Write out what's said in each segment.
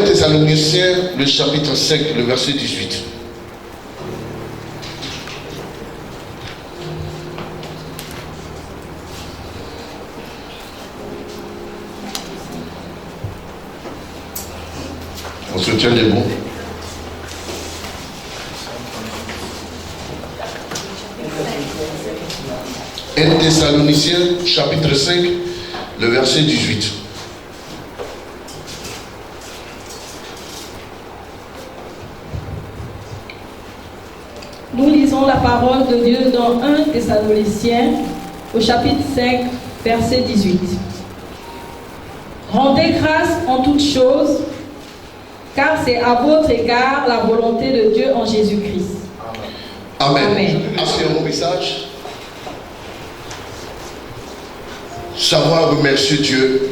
Thessaloniciens, le chapitre 5, le verset 18. On se tient debout. Thessaloniciens, chapitre 5, le verset 18. Nous lisons la parole de Dieu dans 1 Thessaloniciens, au chapitre 5, verset 18. Rendez grâce en toutes choses, car c'est à votre égard la volonté de Dieu en Jésus-Christ. Amen. Amen. C'est un bon message. Savoir remercier Dieu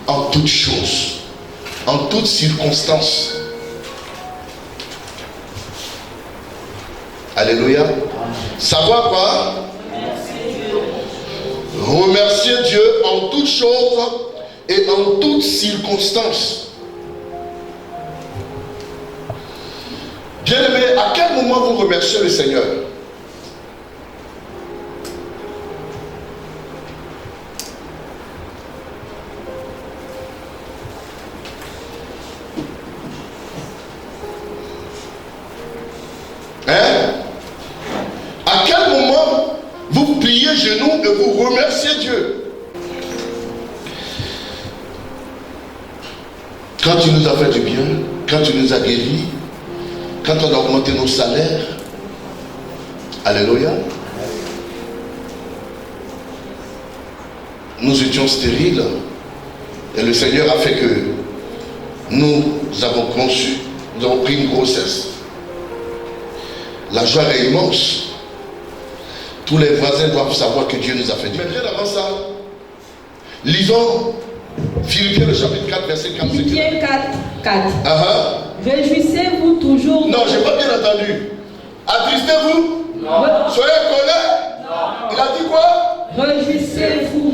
en toutes choses, en toutes circonstances. Alléluia. Savoir quoi? Remercier Dieu en toutes choses et en toutes circonstances. Bien-aimé, à quel moment vous remerciez le Seigneur? À quel moment vous pliez genoux et vous remerciez Dieu? Quand il nous a fait du bien, quand il nous a guéris, quand on a augmenté nos salaires. Alléluia. Nous étions stériles et le Seigneur a fait que nous avons conçu, nous avons pris une grossesse. La joie est immense. Tous les voisins doivent savoir que Dieu nous a fait du bien. Mais bien avant ça, lisons Philippiens le chapitre 4, verset 4. Philippiens 4, 4. Réjouissez-vous toujours. Non, je n'ai pas bien entendu. Attristez-vous. Non. Soyez en colère. Non. Il a dit quoi? Réjouissez-vous.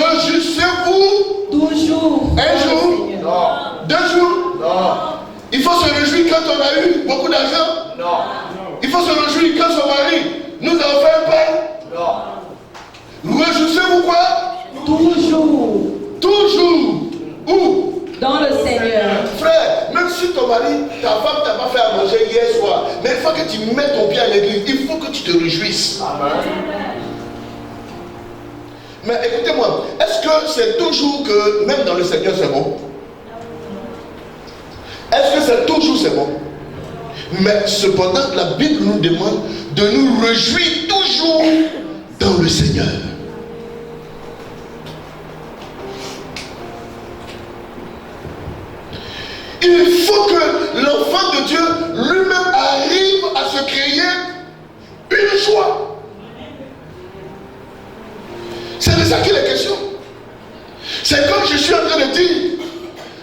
Réjouissez-vous. Toujours. Un jour. Non. 2 jours. Non. Il faut se réjouir quand on a eu beaucoup d'argent. Non. Il faut se réjouir quand son mari nous a offert un pain. Non. Réjouissez-vous quoi? Toujours. Toujours. Où? Dans le Seigneur. Frère, même si ton mari, ta femme t'a pas fait à manger hier soir, mais une fois que tu mets ton pied à l'église, il faut que tu te réjouisses. Amen. Mais écoutez-moi, est-ce que c'est toujours que, même dans le Seigneur, c'est bon? Est-ce que c'est toujours c'est bon? Mais cependant, la Bible nous demande de nous réjouir toujours dans le Seigneur. Il faut que l'enfant de Dieu lui-même arrive à se créer une joie. C'est de ça qu'il est question. C'est comme je suis en train de dire,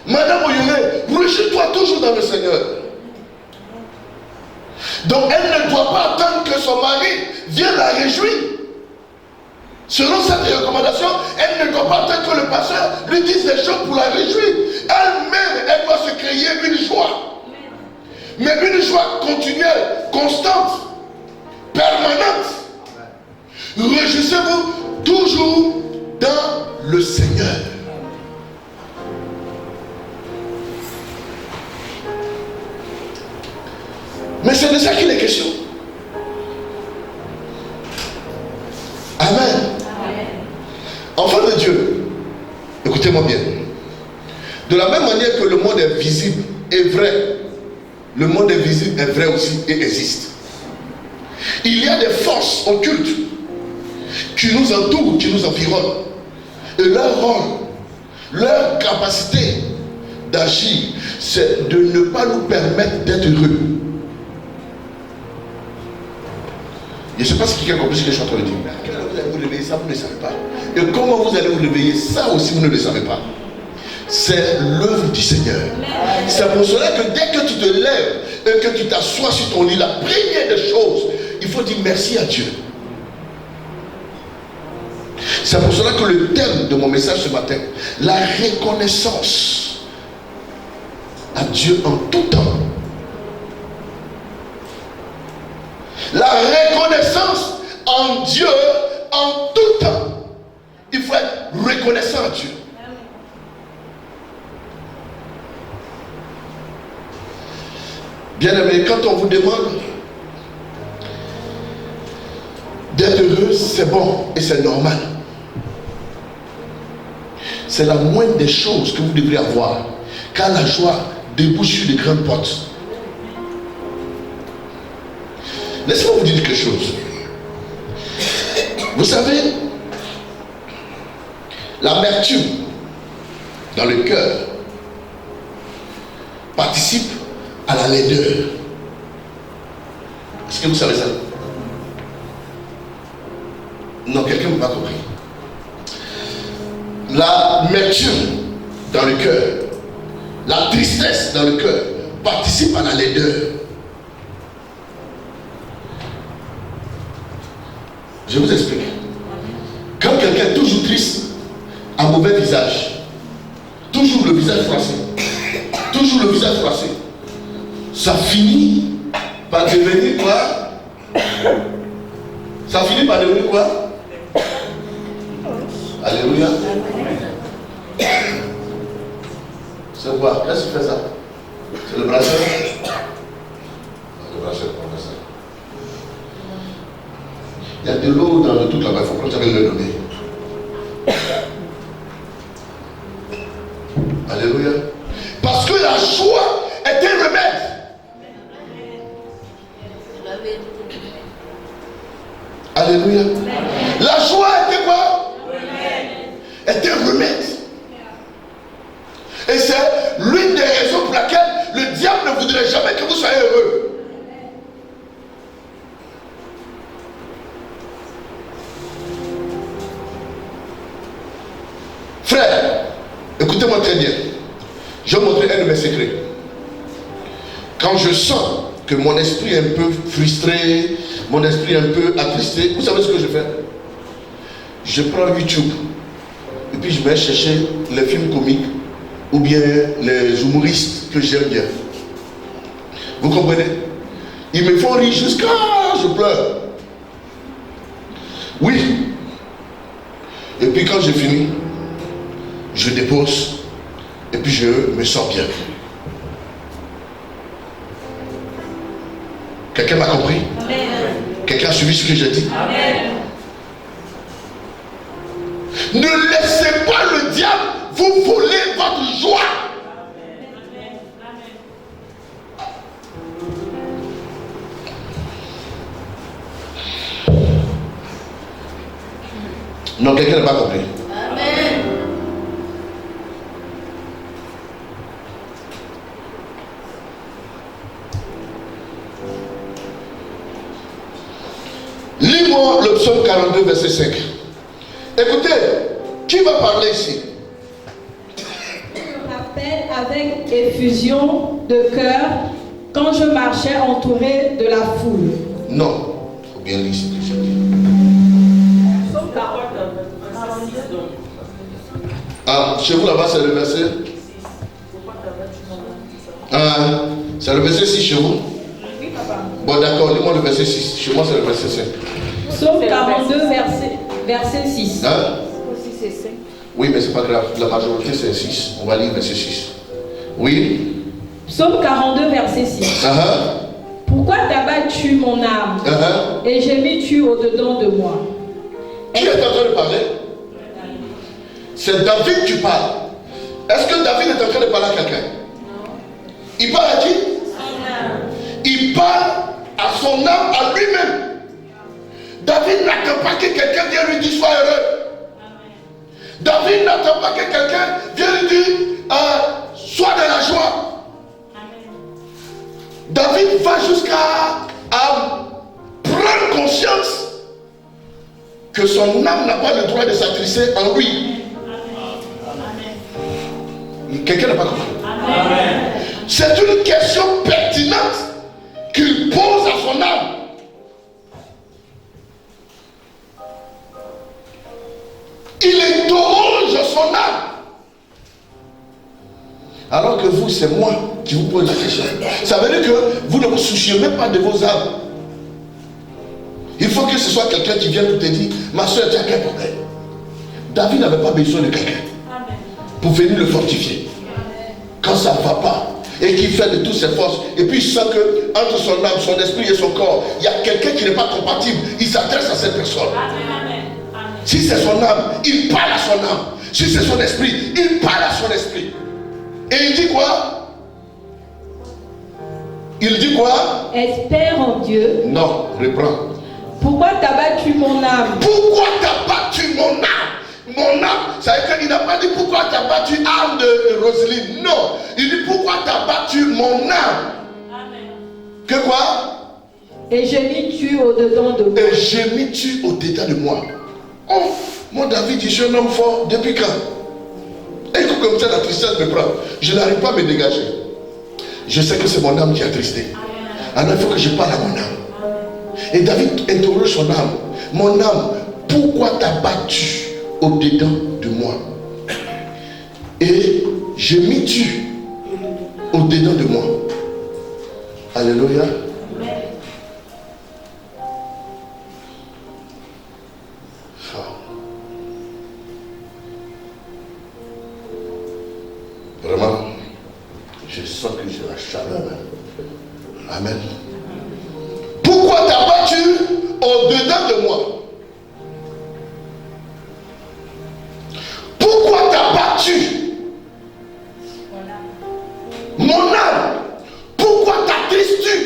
Madame Oyone, réjouis-toi toujours dans le Seigneur. Donc elle ne doit pas attendre que son mari vienne la réjouir. Selon cette recommandation, elle ne doit pas attendre que le pasteur lui dise des choses pour la réjouir. Elle-même, elle doit se créer une joie. Mais une joie continuelle, constante, permanente. Réjouissez-vous toujours dans le Seigneur. Mais c'est de ça qu'il est question. Amen. Enfant de Dieu, écoutez-moi bien. De la même manière que le monde est visible et vrai, le monde invisible est vrai aussi et existe. Il y a des forces occultes qui nous entourent, qui nous environnent. Et leur rôle, leur capacité d'agir, c'est de ne pas nous permettre d'être heureux. Je ne sais pas si quelqu'un a compris ce que je suis en train de dire. Vous allez vous réveiller, ça vous ne le savez pas. Et comment vous allez vous réveiller, ça aussi vous ne le savez pas. C'est l'œuvre du Seigneur. C'est pour cela que dès que tu te lèves et que tu t'assois sur ton lit, la première des choses, il faut dire merci à Dieu. C'est pour cela que le thème de mon message ce matin, la reconnaissance à Dieu. Dieu en tout temps. La reconnaissance en Dieu en tout temps. Il faut être reconnaissant à Dieu. Bien-aimé, quand on vous demande d'être heureux, c'est bon et c'est normal. C'est la moindre des choses que vous devrez avoir, car la joie débouche sur de grandes portes. Laissez-moi vous dire quelque chose. Vous savez, l'amertume dans le cœur participe à la laideur. Est-ce que vous savez ça? Non, quelqu'un n'a pas compris. L'amertume dans le cœur, la tristesse dans le cœur participe à la laideur. Je vous explique. Quand quelqu'un est toujours triste, un mauvais visage, toujours le visage froissé, ça finit par devenir quoi? Ça finit par devenir quoi? Alléluia. C'est quoi? Qu'est-ce qui fait ça? C'est le brasseur? Le brasseur, on fait ça. Il y a de l'eau dans le truc là-bas, il faut que j'aille le donner. Alléluia. Parce que la joie est un remède. Alléluia. La joie était quoi? Était un remède. Et c'est l'une des raisons pour laquelle le diable ne voudrait jamais que vous soyez heureux. Frère, écoutez-moi très bien. Je vais vous montrer un de mes secrets. Quand je sens que mon esprit est un peu frustré, mon esprit est un peu attristé, vous savez ce que je fais? Je prends YouTube et puis je vais chercher les films comiques ou bien les humoristes que j'aime bien. Vous comprenez? Ils me font rire jusqu'à je pleure. Oui. Et puis quand j'ai fini, je dépose et puis je me sens bien. Quelqu'un m'a compris? Amen. Quelqu'un a suivi ce que j'ai dit? Amen. Ne laissez pas le diable vous voler votre joie. Amen. Non, quelqu'un n'a pas compris. Amen. Lis-moi le psaume 42, verset 5. Écoutez, qui va parler ici? Je me rappelle avec effusion de cœur quand je marchais entouré de la foule. Non, il faut bien lire ce que j'ai dit. Ah, chez vous là-bas, c'est le verset. Ah, c'est le verset 6 chez vous? Oui, papa. Bon, d'accord, lis-moi le verset 6. Chez moi, c'est le verset 5. Psaume 42, verset 6. Hein? Oui, mais c'est pas grave. La majorité, c'est 6. On va lire verset 6. Oui? Psaume 42, verset 6. Pourquoi t'abattu mon âme et gémis-tu au-dedans de moi? Qui est en train de parler? C'est David qui parle. Est-ce que David est en train de parler à quelqu'un? Il parle à qui? Il parle à son âme, à lui-même. David n'attend pas que quelqu'un vienne lui dire sois heureux. David n'attend pas que quelqu'un vienne lui dire sois de la joie. David va jusqu'à prendre conscience que son âme n'a pas le droit de s'attrister en lui. Quelqu'un n'a pas compris? C'est une question pertinente qu'il pose à son âme. Il interroge son âme. Alors que vous, c'est moi qui vous pose la question. Ça veut dire que vous ne vous souciez même pas de vos âmes. Il faut que ce soit quelqu'un qui vienne pour te dire, ma soeur, tu as quel problème? David n'avait pas besoin de quelqu'un pour venir le fortifier. Quand ça ne va pas, et qu'il fait de toutes ses forces, et puis il sent que entre son âme, son esprit et son corps, il y a quelqu'un qui n'est pas compatible, il s'adresse à cette personne. Si c'est son âme, il parle à son âme. Si c'est son esprit, il parle à son esprit. Et il dit quoi? Il dit quoi? Espère en Dieu. Non, reprends. Pourquoi t'as battu mon âme? Pourquoi t'as battu mon âme? Mon âme, ça veut dire qu'il n'a pas dit pourquoi t'as battu l'âme de Roselyne. Non, il dit pourquoi t'as battu mon âme. Amen. Que quoi? Et gémis-tu au-dedans de moi? Et gémis-tu au-dedans de moi? Oh, mon David, je suis un homme fort. Depuis quand? Et comme ça, la tristesse me prend. Je n'arrive pas à me dégager. Je sais que c'est mon âme qui est attristé. Alors il faut que je parle à mon âme. Et David interroge son âme. Mon âme, pourquoi t'as battu au-dedans de moi? Et gémis-tu au-dedans de moi? Alléluia. Vraiment, je sens que j'ai la chaleur. Amen. Pourquoi t'as battu au-dedans de moi? Pourquoi t'as battu mon âme? Pourquoi t'attristes-tu?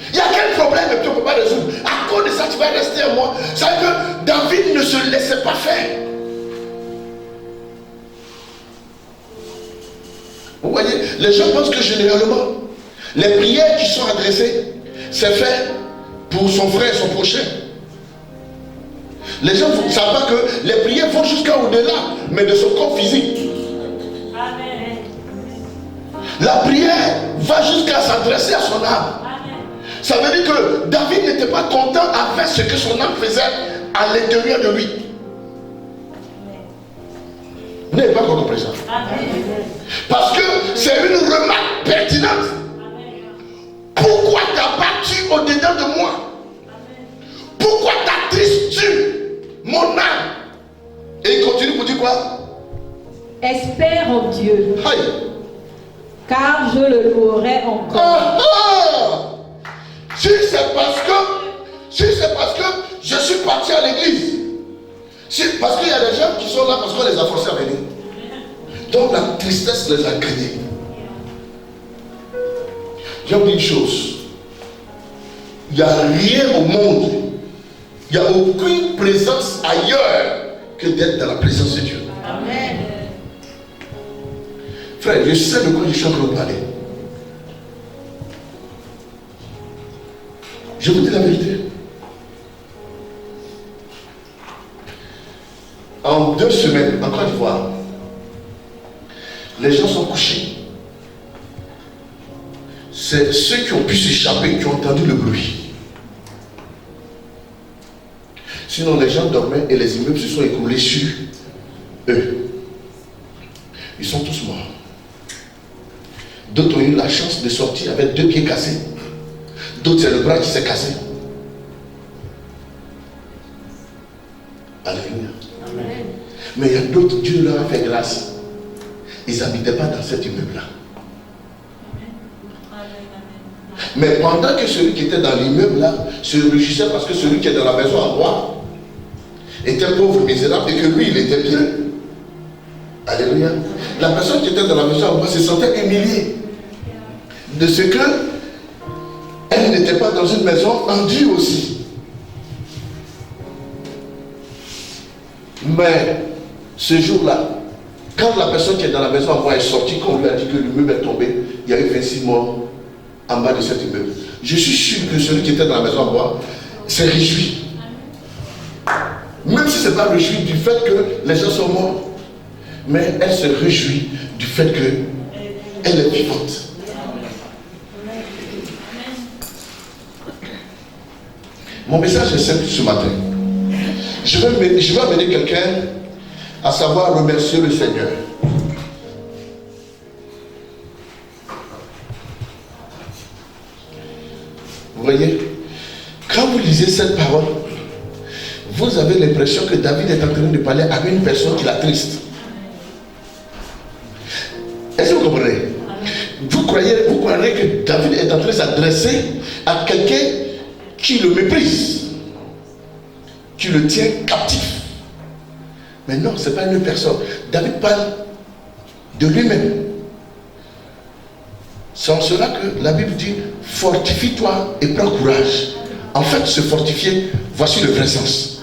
Il y a quel problème que tu ne peux pas résoudre? À cause de ça, tu vas rester à moi. C'est que David ne se laissait pas faire. Vous voyez, les gens pensent que généralement, les prières qui sont adressées, c'est fait pour son frère, son prochain. Les gens ne savent pas que les prières vont jusqu'à au-delà, mais de son corps physique. Amen. La prière va jusqu'à s'adresser à son âme. Amen. Ça veut dire que David n'était pas content avec ce que son âme faisait à l'intérieur de lui. Vous n'avez pas compris ça? Amen. Parce que c'est une remarque pertinente. Amen. Pourquoi t'as battu au-dedans de moi? Amen. Pourquoi t'attristes-tu mon âme? Et il continue pour dire quoi? Espère en Dieu. Aïe. Car je le louerai encore. Si c'est parce que je suis parti à l'église, parce qu'il y a des gens qui sont là parce qu'on les a forcés à venir. Donc la tristesse les a gagnés. J'ai oublié une chose. Il n'y a rien au monde, il n'y a aucune présence ailleurs que d'être dans la présence de Dieu. Amen. Frère, je sais de quoi je suis en train de parler. Je vous dis la vérité. En 2 semaines, en Côte d'Ivoire, les gens sont couchés. C'est ceux qui ont pu s'échapper qui ont entendu le bruit. Sinon, les gens dormaient et les immeubles se sont écroulés sur eux. Ils sont tous morts. D'autres ont eu la chance de sortir avec 2 pieds cassés. D'autres, c'est le bras qui s'est cassé. Alléluia. Amen. Mais il y a d'autres, Dieu leur a fait grâce. Ils n'habitaient pas dans cet immeuble-là. Mais pendant que celui qui était dans l'immeuble-là se réjouissait parce que celui qui est dans la maison en bois était pauvre, misérable et que lui, il était bien. Alléluia. La personne qui était dans la maison en bois se sentait humiliée de ce que elle n'était pas dans une maison en Dieu aussi. Mais ce jour-là, quand la personne qui est dans la maison en bois est sortie, quand on lui a dit que l'immeuble est tombé, il y a eu 26 morts en bas de cet immeuble. Je suis sûr que celui qui était dans la maison en bois s'est réjoui. Même si ce n'est pas réjoui du fait que les gens sont morts, mais elle se réjouit du fait qu'elle est vivante. Mon message est simple ce matin. Je vais amener quelqu'un à savoir remercier le Seigneur. voyez, quand vous lisez cette parole, vous avez l'impression que David est en train de parler à une personne qui l'attriste. Est-ce que vous comprenez? Vous croyez que David est en train de s'adresser à quelqu'un qui le méprise, qui le tient captif. Mais non, ce n'est pas une personne. David parle de lui-même. C'est en cela que la Bible dit, fortifie-toi et prends courage. En fait, se fortifier, voici le vrai sens.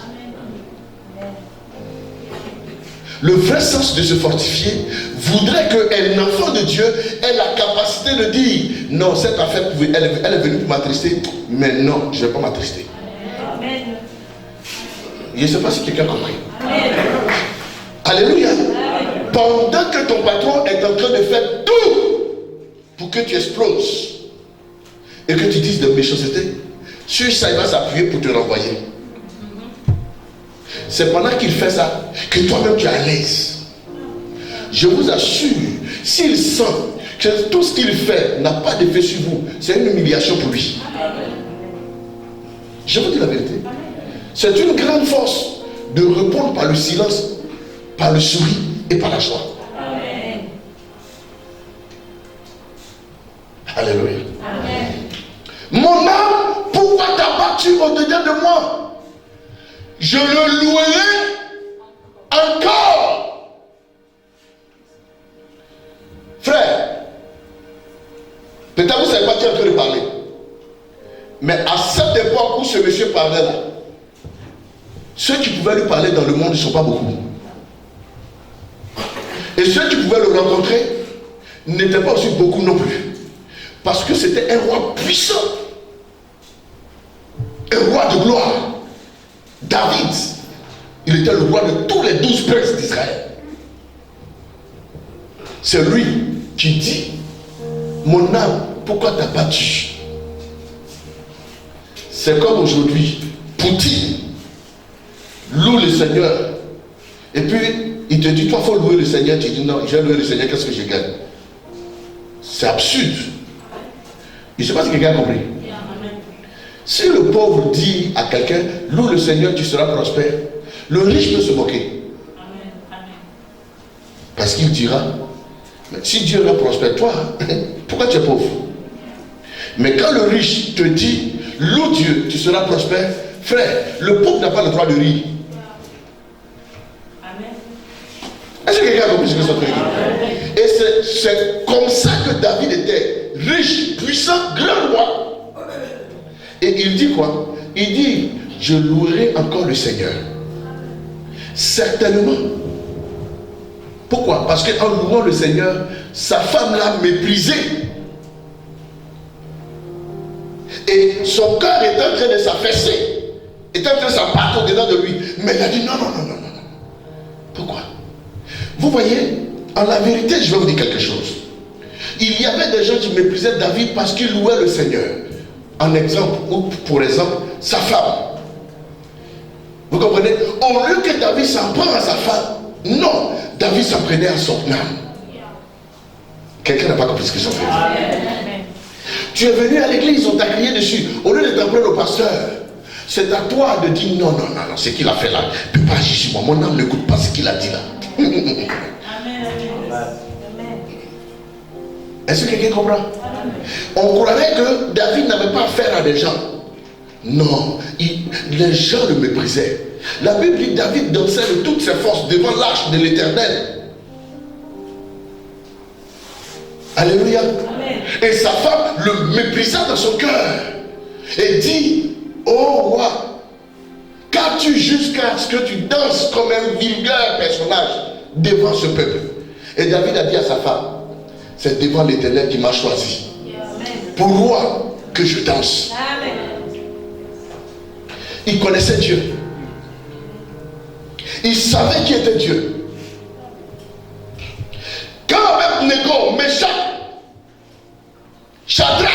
Le vrai sens de se fortifier voudrait qu'un enfant de Dieu ait la capacité de dire, non, cette affaire, elle est venue pour m'attrister, mais non, je ne vais pas m'attrister. Je ne sais pas si quelqu'un a compris. Alléluia. Pendant que ton patron est en train de faire tout pour que tu exploses et que tu dises de méchanceté, sur ça, il va s'appuyer pour te renvoyer. C'est pendant qu'il fait ça que toi-même tu es à l'aise. Je vous assure, s'il sent que tout ce qu'il fait n'a pas d'effet sur vous, c'est une humiliation pour lui. Je vous dis la vérité. C'est une grande force de répondre par le silence, par le sourire et par la joie. Amen. Alléluia. Amen. Mon âme, pourquoi t'as battu au-dedans de moi? Je le louerai encore. Frère, peut-être vous ne savez pas qui est en train de parler. Mais à cette époque où ce monsieur parlait là, ceux qui pouvaient lui parler dans le monde ne sont pas beaucoup. Et ceux qui pouvaient le rencontrer n'étaient pas aussi beaucoup non plus. Parce que c'était un roi puissant. Un roi de gloire. David, il était le roi de tous les 12 princes d'Israël. C'est lui qui dit, mon âme, pourquoi t'as battu? C'est comme aujourd'hui, Poutine loue le Seigneur. Et puis, il te dit, toi, il faut louer le Seigneur. Tu dis, non, je vais louer le Seigneur, qu'est-ce que je gagne? C'est absurde. Je ne sais pas si quelqu'un a compris. Si le pauvre dit à quelqu'un, loue le Seigneur, tu seras prospère, le riche peut se moquer. Parce qu'il dira, mais si Dieu rend prospère, toi, pourquoi tu es pauvre? Mais quand le riche te dit, loue Dieu, tu seras prospère, frère, le pauvre n'a pas le droit de rire. Est-ce que quelqu'un a compris ce que c'est? Et c'est comme ça que David était riche, puissant, grand roi. Et il dit quoi? Il dit, je louerai encore le Seigneur. Certainement. Pourquoi? Parce qu'en louant le Seigneur, sa femme l'a méprisé. Et son cœur est en train de s'affaisser. Est en train de s'abattre au-dedans de lui. Mais il a dit non, non, non, non, non. Pourquoi? Vous voyez, en la vérité, je vais vous dire quelque chose. Il y avait des gens qui méprisaient David parce qu'il louait le Seigneur. En exemple, ou pour exemple, sa femme. Vous comprenez? Au lieu que David s'en prenne à sa femme, non, David s'en prenait à son âme. Quelqu'un n'a pas compris ce que j'en fais. Tu es venu à l'église, on t'a crié dessus. Au lieu de t'en prendre au pasteur, c'est à toi de dire non, non, non, non, ce qu'il a fait là, ne peut pas agir sur moi. Mon âme n'écoute pas ce qu'il a dit là. Est-ce que quelqu'un comprend? On croirait que David n'avait pas affaire à des gens. Non, les gens le méprisaient. La Bible dit que David dansait de toutes ses forces devant l'arche de l'Éternel. Alléluia. Amen. Et sa femme le méprisa dans son cœur. Et dit, oh roi, qu'as-tu jusqu'à ce que tu danses comme un vulgaire personnage devant ce peuple? Et David a dit à sa femme, c'est devant l'Éternel qui m'a choisi. Amen. Pour roi que je danse. Amen. Il connaissait Dieu. Il savait qui était Dieu. Quand même Négo, Méchak, Shadrach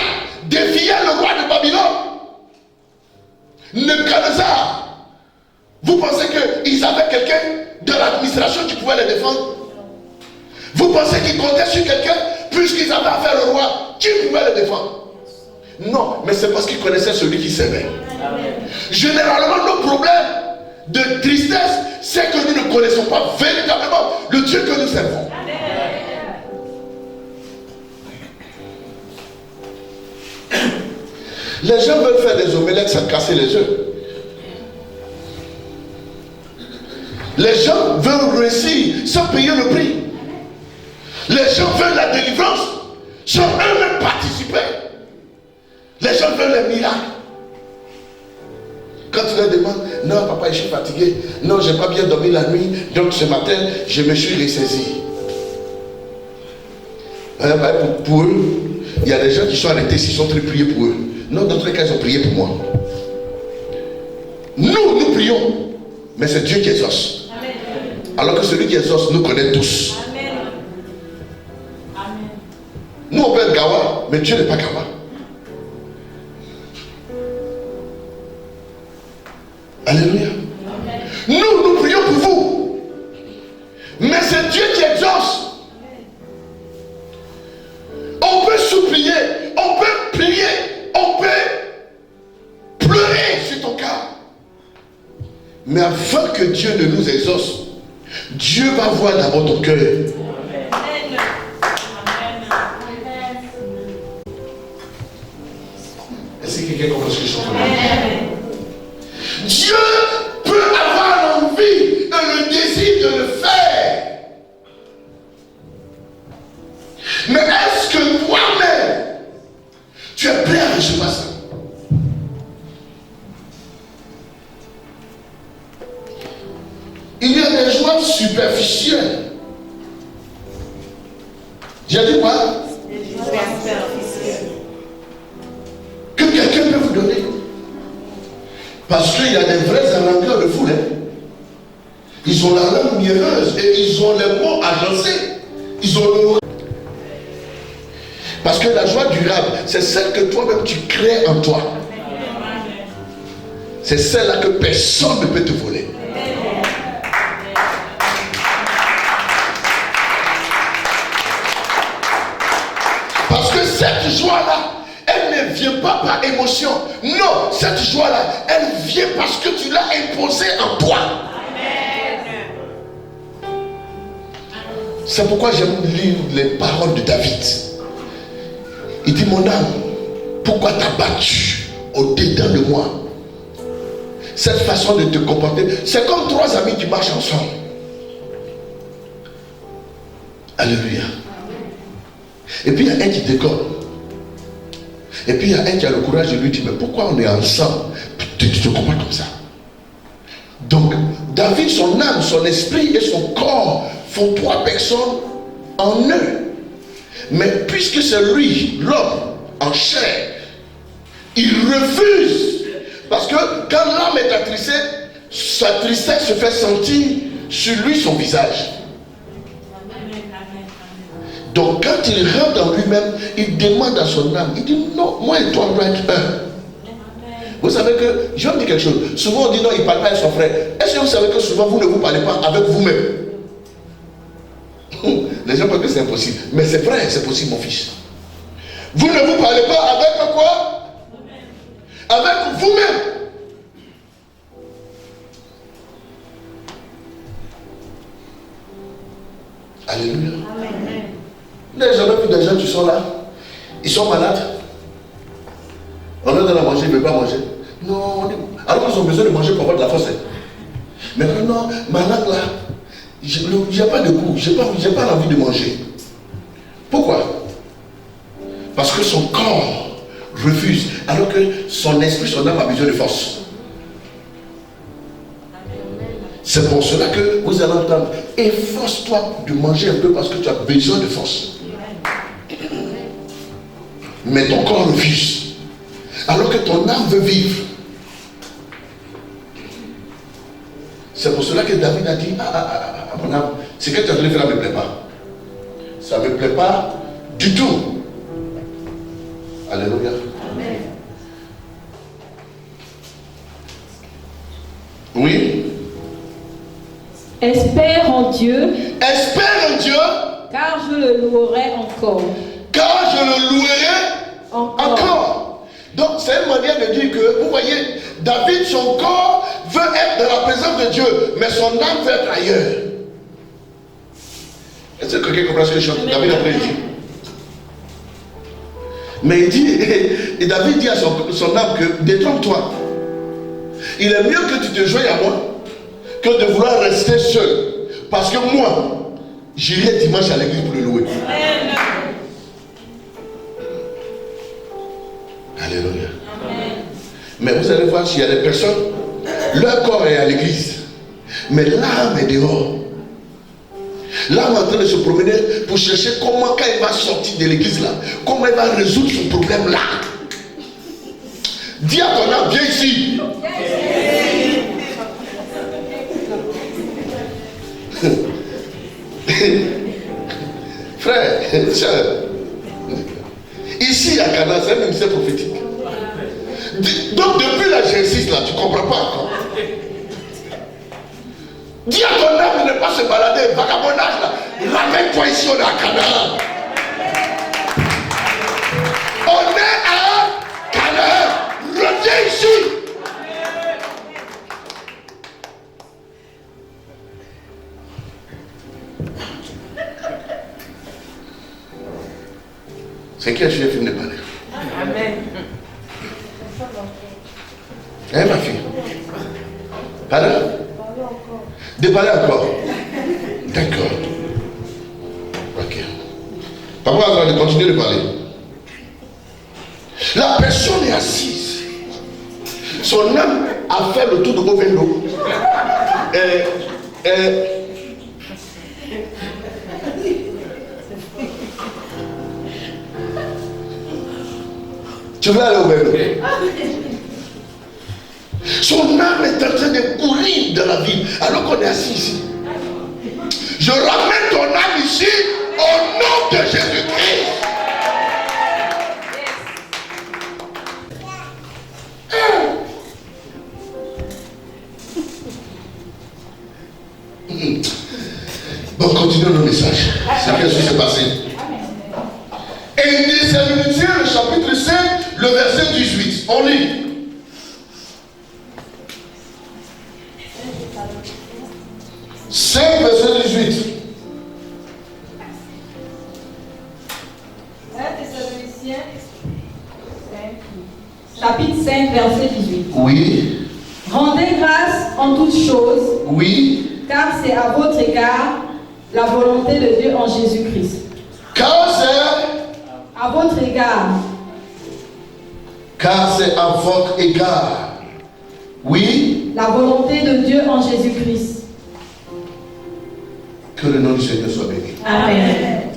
défiaient le roi de Babylone, Nebuchadnezzar, vous pensez qu'ils avaient quelqu'un de l'administration qui pouvait les défendre? Vous pensez qu'ils comptaient sur quelqu'un puisqu'ils avaient affaire au roi? Qui pouvait les défendre? Non, mais c'est parce qu'ils connaissaient celui qui s'aimait. Généralement, nos problèmes de tristesse, c'est que nous ne connaissons pas véritablement le Dieu que nous servons. Les gens veulent faire des omelettes sans casser les œufs. Les gens veulent réussir sans payer le prix. Les gens veulent la délivrance sans eux-mêmes participer. Les gens veulent les miracles. Quand tu leur demandes, non papa je suis fatigué, non j'ai pas bien dormi la nuit, donc ce matin je me suis ressaisi. Pour eux, il y a des gens qui sont arrêtés s'ils sont très priés pour eux. Non, dans tous les cas, ils ont prié pour moi. Nous prions, mais c'est Dieu qui exauce. Amen. Alors que celui qui exauce nous connaît tous. Amen. Amen. Nous, on peut être Gawa, mais Dieu n'est pas Gawa. Alléluia. Amen. Nous prions pour vous, mais c'est Dieu qui exauce. On peut supplier, on peut prier, on peut pleurer sur ton cas. Mais afin que Dieu ne nous exauce, Dieu va voir d'abord ton cœur. Amen. Est-ce que quelqu'un comprend ce que je suis en train de dire? Dieu peut avoir l'envie et le désir de le faire. Mais est-ce que toi-même, tu es prêt à recevoir ça? Il y a des joies superficielles. J'ai dit quoi? Des joies superficielles. Que quelqu'un peut vous donner. Parce qu'il y a des vrais arnaqueurs de foule. Ils ont la langue mielleuse et ils ont les mots agencés. Ils ont le... Parce que la joie durable, c'est celle que toi-même tu crées en toi. C'est celle-là que personne ne peut te voler. Parce que cette joie-là, elle ne vient pas par émotion. Non, cette joie-là, elle vient parce que tu l'as imposée en toi. C'est pourquoi j'aime lire les paroles de David. Il dit, mon âme, pourquoi t'as battu au-dedans de moi? Cette façon de te comporter, c'est comme trois amis qui marchent ensemble. Alléluia. Et puis il y a un qui déconne. Et puis il y a un qui a le courage de lui dire, mais pourquoi on est ensemble? Tu te comportes comme ça. Donc, David, son âme, son esprit et son corps font trois personnes en eux. Mais puisque c'est lui, l'homme, en chair, il refuse. Parce que quand l'âme est attristée, sa tristesse se fait sentir sur lui, son visage. Donc quand il rentre dans lui-même, il demande à son âme, il dit non, moi et toi on doit être un. Vous savez que, je vais vous dire quelque chose, souvent on dit non, il ne parle pas avec son frère. Est-ce que vous savez que souvent vous ne vous parlez pas avec vous-même? Les gens pensent que c'est impossible. Mais c'est vrai, c'est possible, mon fils. Vous ne vous parlez pas avec quoi? Avec vous-même. Alléluia. Amen. Les gens, vu des gens qui sont là, ils sont malades. On leur donne à manger, ils ne veulent pas manger. Non, alors qu'ils ont besoin de manger pour avoir de la force. Mais non, malade là, il n'y a pas de goût, je n'ai pas envie de manger. Pourquoi? Parce que son corps refuse, alors que son esprit, son âme a besoin de force. C'est pour cela que vous allez entendre, efforce-toi de manger un peu parce que tu as besoin de force. Mais ton corps refuse, alors que ton âme veut vivre. C'est pour cela que David a dit, mon âme, ce que tu as fait là ne me plaît pas. Ça ne me plaît pas du tout. Alléluia. Amen. Oui. Espère en Dieu. Espère en Dieu. Car je le louerai encore. Car je le louerai encore. Donc c'est une manière de dire que, vous voyez, David, son corps veut être dans la présence de Dieu, mais son âme veut être ailleurs. Est-ce que quelqu'un comprend ce que David a dit? Mais il dit, et David dit à son âme que détrompe-toi. Il est mieux que tu te joignes à moi que de vouloir rester seul. Parce que moi, j'irai dimanche à l'église pour le louer. Alléluia. Mais vous allez voir, s'il y a des personnes, leur corps est à l'église, mais l'âme est dehors. L'âme est en train de se promener pour chercher comment, quand il va sortir de l'église là, comment il va résoudre son problème là. Dis à ton âme, viens ici. Frère, soeur, ici à Cana, c'est un ministère prophétique. Donc depuis la G6 là, tu ne comprends pas encore. Dis à ton âme de ne pas se balader, vagabondage là. Ramène-toi ici, on est à Canaan. On est à Canaan. Reviens ici. C'est qui a joué le film de parler? Amen. Hein, ma fille? Pardon? De parler encore? D'accord. Ok. Papa est en train de continuer de parler. La personne est assise. Son âme a fait le tour de Govendo. Tu veux aller au vélo? Son âme est en train de courir dans la vie alors qu'on est assis ici. Je ramène ton âme ici au nom de Jésus-Christ. Bon, continuons le message. C'est qu'est-ce qui s'est passé. Et Thessaloniciens, le chapitre 5, le verset 18. On lit. Verset 18. Chapitre 5, verset 18. Oui. Rendez grâce en toutes choses. Oui. Car c'est à votre égard la volonté de Dieu en Jésus-Christ. Car c'est à votre égard. Car c'est à votre égard. Oui. La volonté de Dieu en Jésus-Christ. Que le nom du Seigneur soit béni. Amen.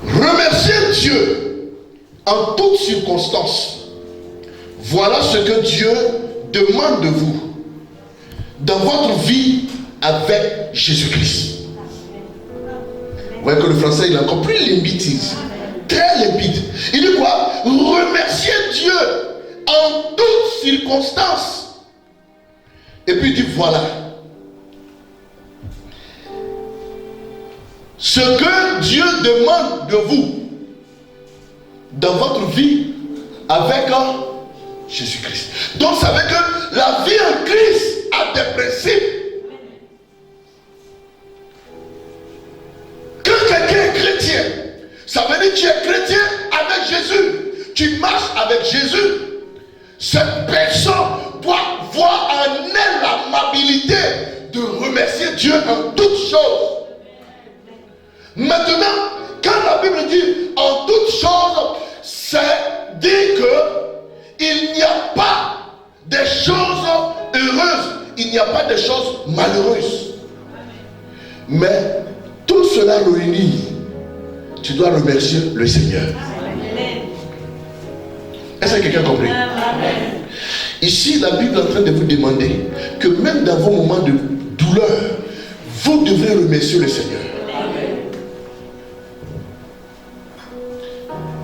Remerciez Dieu en toutes circonstances. Voilà ce que Dieu demande de vous dans votre vie avec Jésus-Christ. Vous voyez que le français il est encore plus limpide ici. Très limpide. Il dit quoi? Remerciez Dieu en toutes circonstances. Et puis il dit voilà. Ce que Dieu demande de vous dans votre vie avec Jésus-Christ. Donc ça veut dire que la vie en Christ a des principes. Quand quelqu'un est chrétien, ça veut dire que tu es chrétien avec Jésus. Tu marches avec Jésus. Cette personne doit voir en elle l'amabilité de remercier Dieu en toutes choses. Maintenant, quand la Bible dit en toutes choses, c'est dire que il n'y a pas des choses heureuses, il n'y a pas de choses malheureuses. Mais tout cela réuni, tu dois remercier le Seigneur. Est-ce que quelqu'un a compris? Ici, la Bible est en train de vous demander que même dans vos moments de douleur, vous devrez remercier le Seigneur.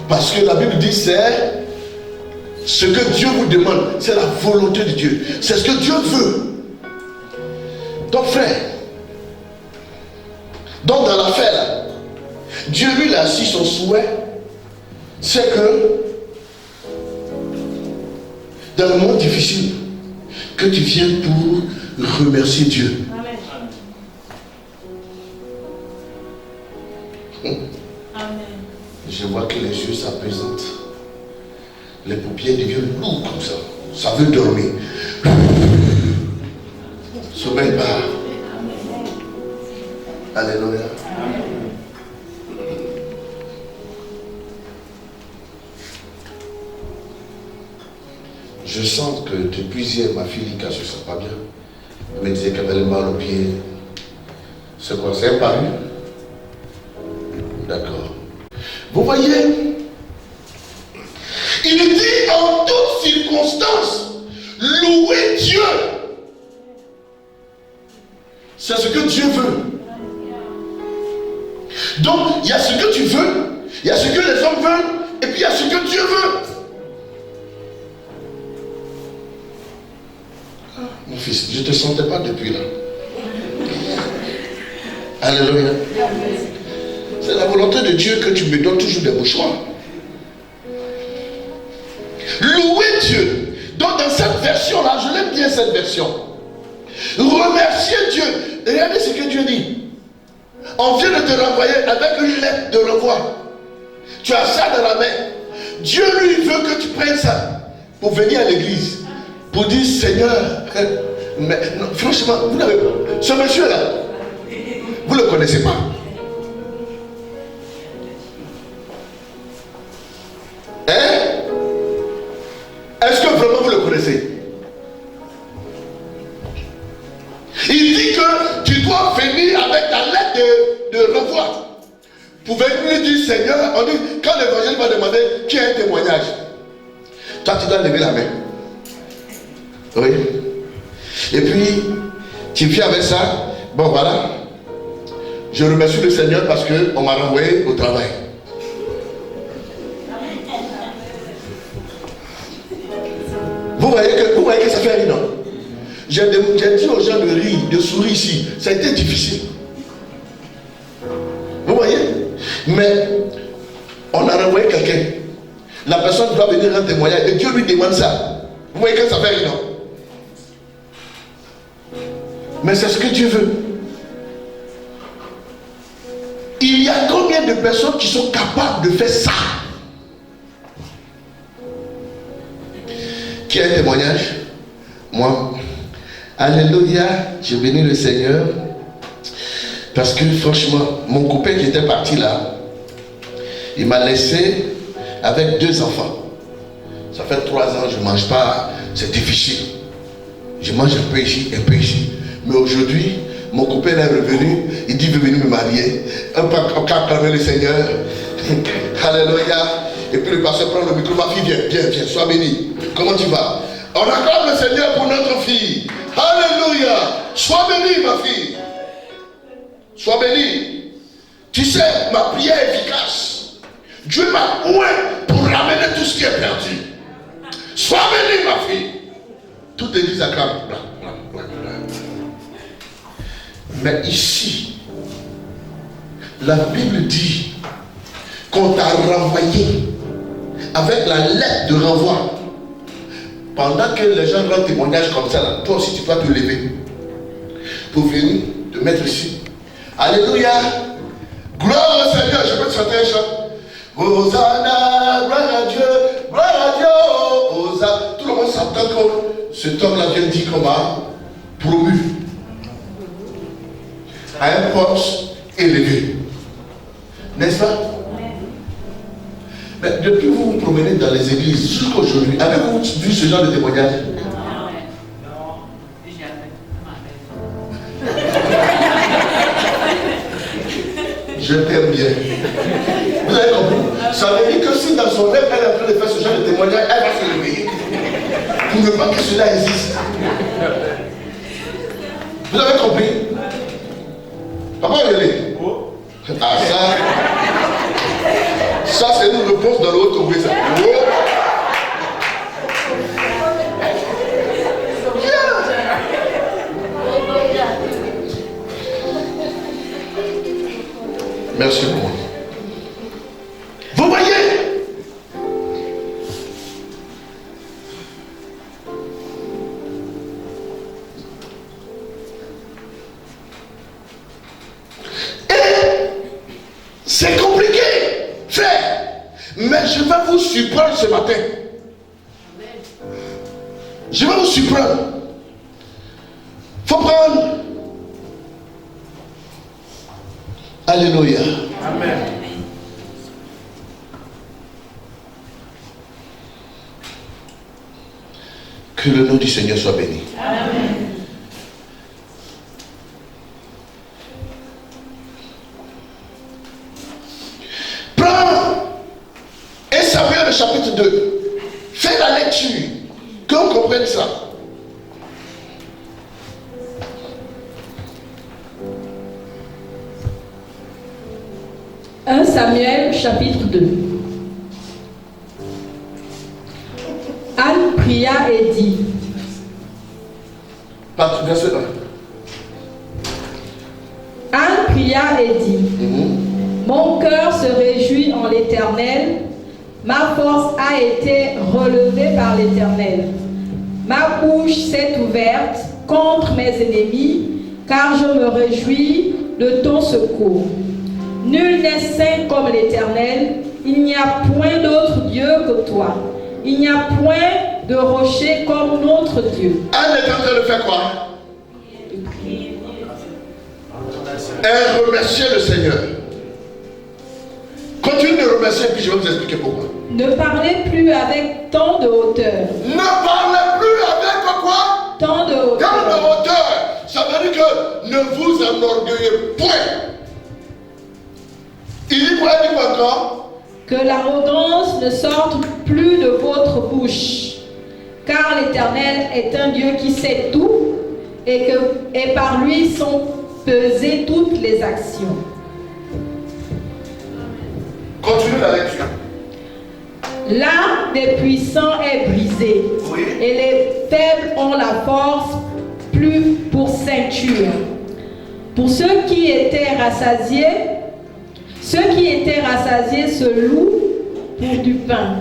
Parce que la Bible dit c'est ce que Dieu vous demande, c'est la volonté de Dieu. C'est ce que Dieu veut. Donc frère, donc dans l'affaire là, Dieu lui il a assis son souhait, c'est que dans un moment difficile, que tu viennes pour remercier Dieu. Je vois que les yeux s'apaisantent. Les paupières deviennent lourdes comme ça. Ça veut dormir. Sommeil part. Alléluia. Je sens que depuis hier, ma fille ne se sent pas bien. Elle me disait qu'elle avait mal au pied. C'est quoi? C'est paru? D'accord. Vous voyez, il dit en toutes circonstances, louez Dieu. C'est ce que Dieu veut. Donc, il y a ce que tu veux, il y a ce que les hommes veulent, et puis il y a ce que Dieu veut. Mon fils, je ne te sentais pas depuis là. Alléluia. C'est la volonté de Dieu que tu me donnes toujours des mouchoirs. Louer Dieu. Donc dans cette version-là, je l'aime bien cette version. Remercier Dieu. Regardez ce que Dieu dit. On vient de te renvoyer avec une lettre de renvoi. Tu as ça dans la main. Dieu lui veut que tu prennes ça pour venir à l'église. Pour dire Seigneur, mais non, franchement, vous n'avez pas. Ce monsieur-là, vous ne le connaissez pas. Hein? Est-ce que vraiment vous le connaissez? Il dit que tu dois venir avec ta lettre de renvoi. Pour venir lui dire Seigneur, on dit, quand l'évangile va demander qui a un témoignage, toi tu dois lever la main. Oui. Et puis, tu viens avec ça. Bon, voilà. Je remercie le Seigneur parce qu'on m'a renvoyé au travail. Vous voyez que ça fait rire, non? J'ai dit aux gens de rire, de sourire ici. Ça a été difficile. Vous voyez? Mais on a renvoyé quelqu'un. La personne doit venir rendre témoignage et Dieu lui demande ça. Vous voyez que ça fait rire, non? Mais c'est ce que Dieu veut. Il y a combien de personnes qui sont capables de faire ça? Qui a un témoignage? Moi. Alléluia, j'ai béni le Seigneur. Parce que franchement, mon copain qui était parti là, il m'a laissé avec 2 enfants. Ça fait 3 ans, je ne mange pas, c'est difficile. Je mange un peu ici, un peu ici. Mais aujourd'hui, mon copain est revenu, il dit, veut venir me marier. On peut acclamer le Seigneur. Alléluia. Et puis le pasteur prend le micro, ma fille, viens, sois bénie. Comment tu vas? On acclame le Seigneur pour notre fille. Alléluia. Sois bénie, ma fille. Sois bénie. Tu sais, ma prière est efficace. Dieu m'a oué pour ramener tout ce qui est perdu. Sois bénie, ma fille. Toute l'église acclame. Mais ici, la Bible dit qu'on t'a renvoyé avec la lettre de renvoi. Pendant que les gens rendent témoignage comme ça, là, toi aussi tu dois te lever pour venir te mettre ici. Alléluia. Gloire au Seigneur. Je peux te chanter un chant. Hosanna, gloire à Dieu, Hosanna. Tout le monde s'entend que cet homme-là vient de dire qu'on m'a promu à un poste élevé. N'est-ce pas? Mais depuis que vous vous promenez dans les églises jusqu'à aujourd'hui, avez-vous vu ce genre de témoignage? Non, je t'aime bien. Vous avez compris? Ça veut dire que si dans son rêve elle est en train de faire ce genre de témoignage, elle va se réveiller pour ne pas que cela existe. Vous avez compris? Papa, regardez. Ah, ça c'est une réponse dans le haut tombé, ça. Merci beaucoup. Vous voyez, je vais vous surprendre ce matin. Je vais vous surprendre. Il faut prendre. Alléluia. Amen. Que le nom du Seigneur soit béni. Amen. Prends 1 Samuel le chapitre 2. Fais la lecture. Qu'on comprenne ça. Samuel chapitre 2. Anne pria et dit. Verset 1. Anne pria et dit. Mon cœur se réjouit en l'Éternel, ma force a été relevée par l'Éternel. Ma bouche s'est ouverte contre mes ennemis, car je me réjouis de ton secours. Nul n'est saint comme l'Éternel, il n'y a point d'autre Dieu que toi. Il n'y a point de rocher comme notre Dieu. Anne est en train de faire quoi? Elle remerciait le Seigneur. Continue de remercier, puis je vais vous expliquer pourquoi. Ne parlez plus avec tant de hauteur. Ne parlez plus avec quoi? Tant de hauteur. Tant de hauteur. Ça veut dire que ne vous enorgueillez point. Il dit quoi? Il dit quoi encore? Que l'arrogance ne sorte plus de votre bouche, car l'Éternel est un Dieu qui sait tout et par lui sont pesées toutes les actions. Continue la lecture. L'arc des puissants est brisé, Oui. et les faibles ont la force plus pour ceinture. Pour ceux qui étaient rassasiés se louent pour du pain,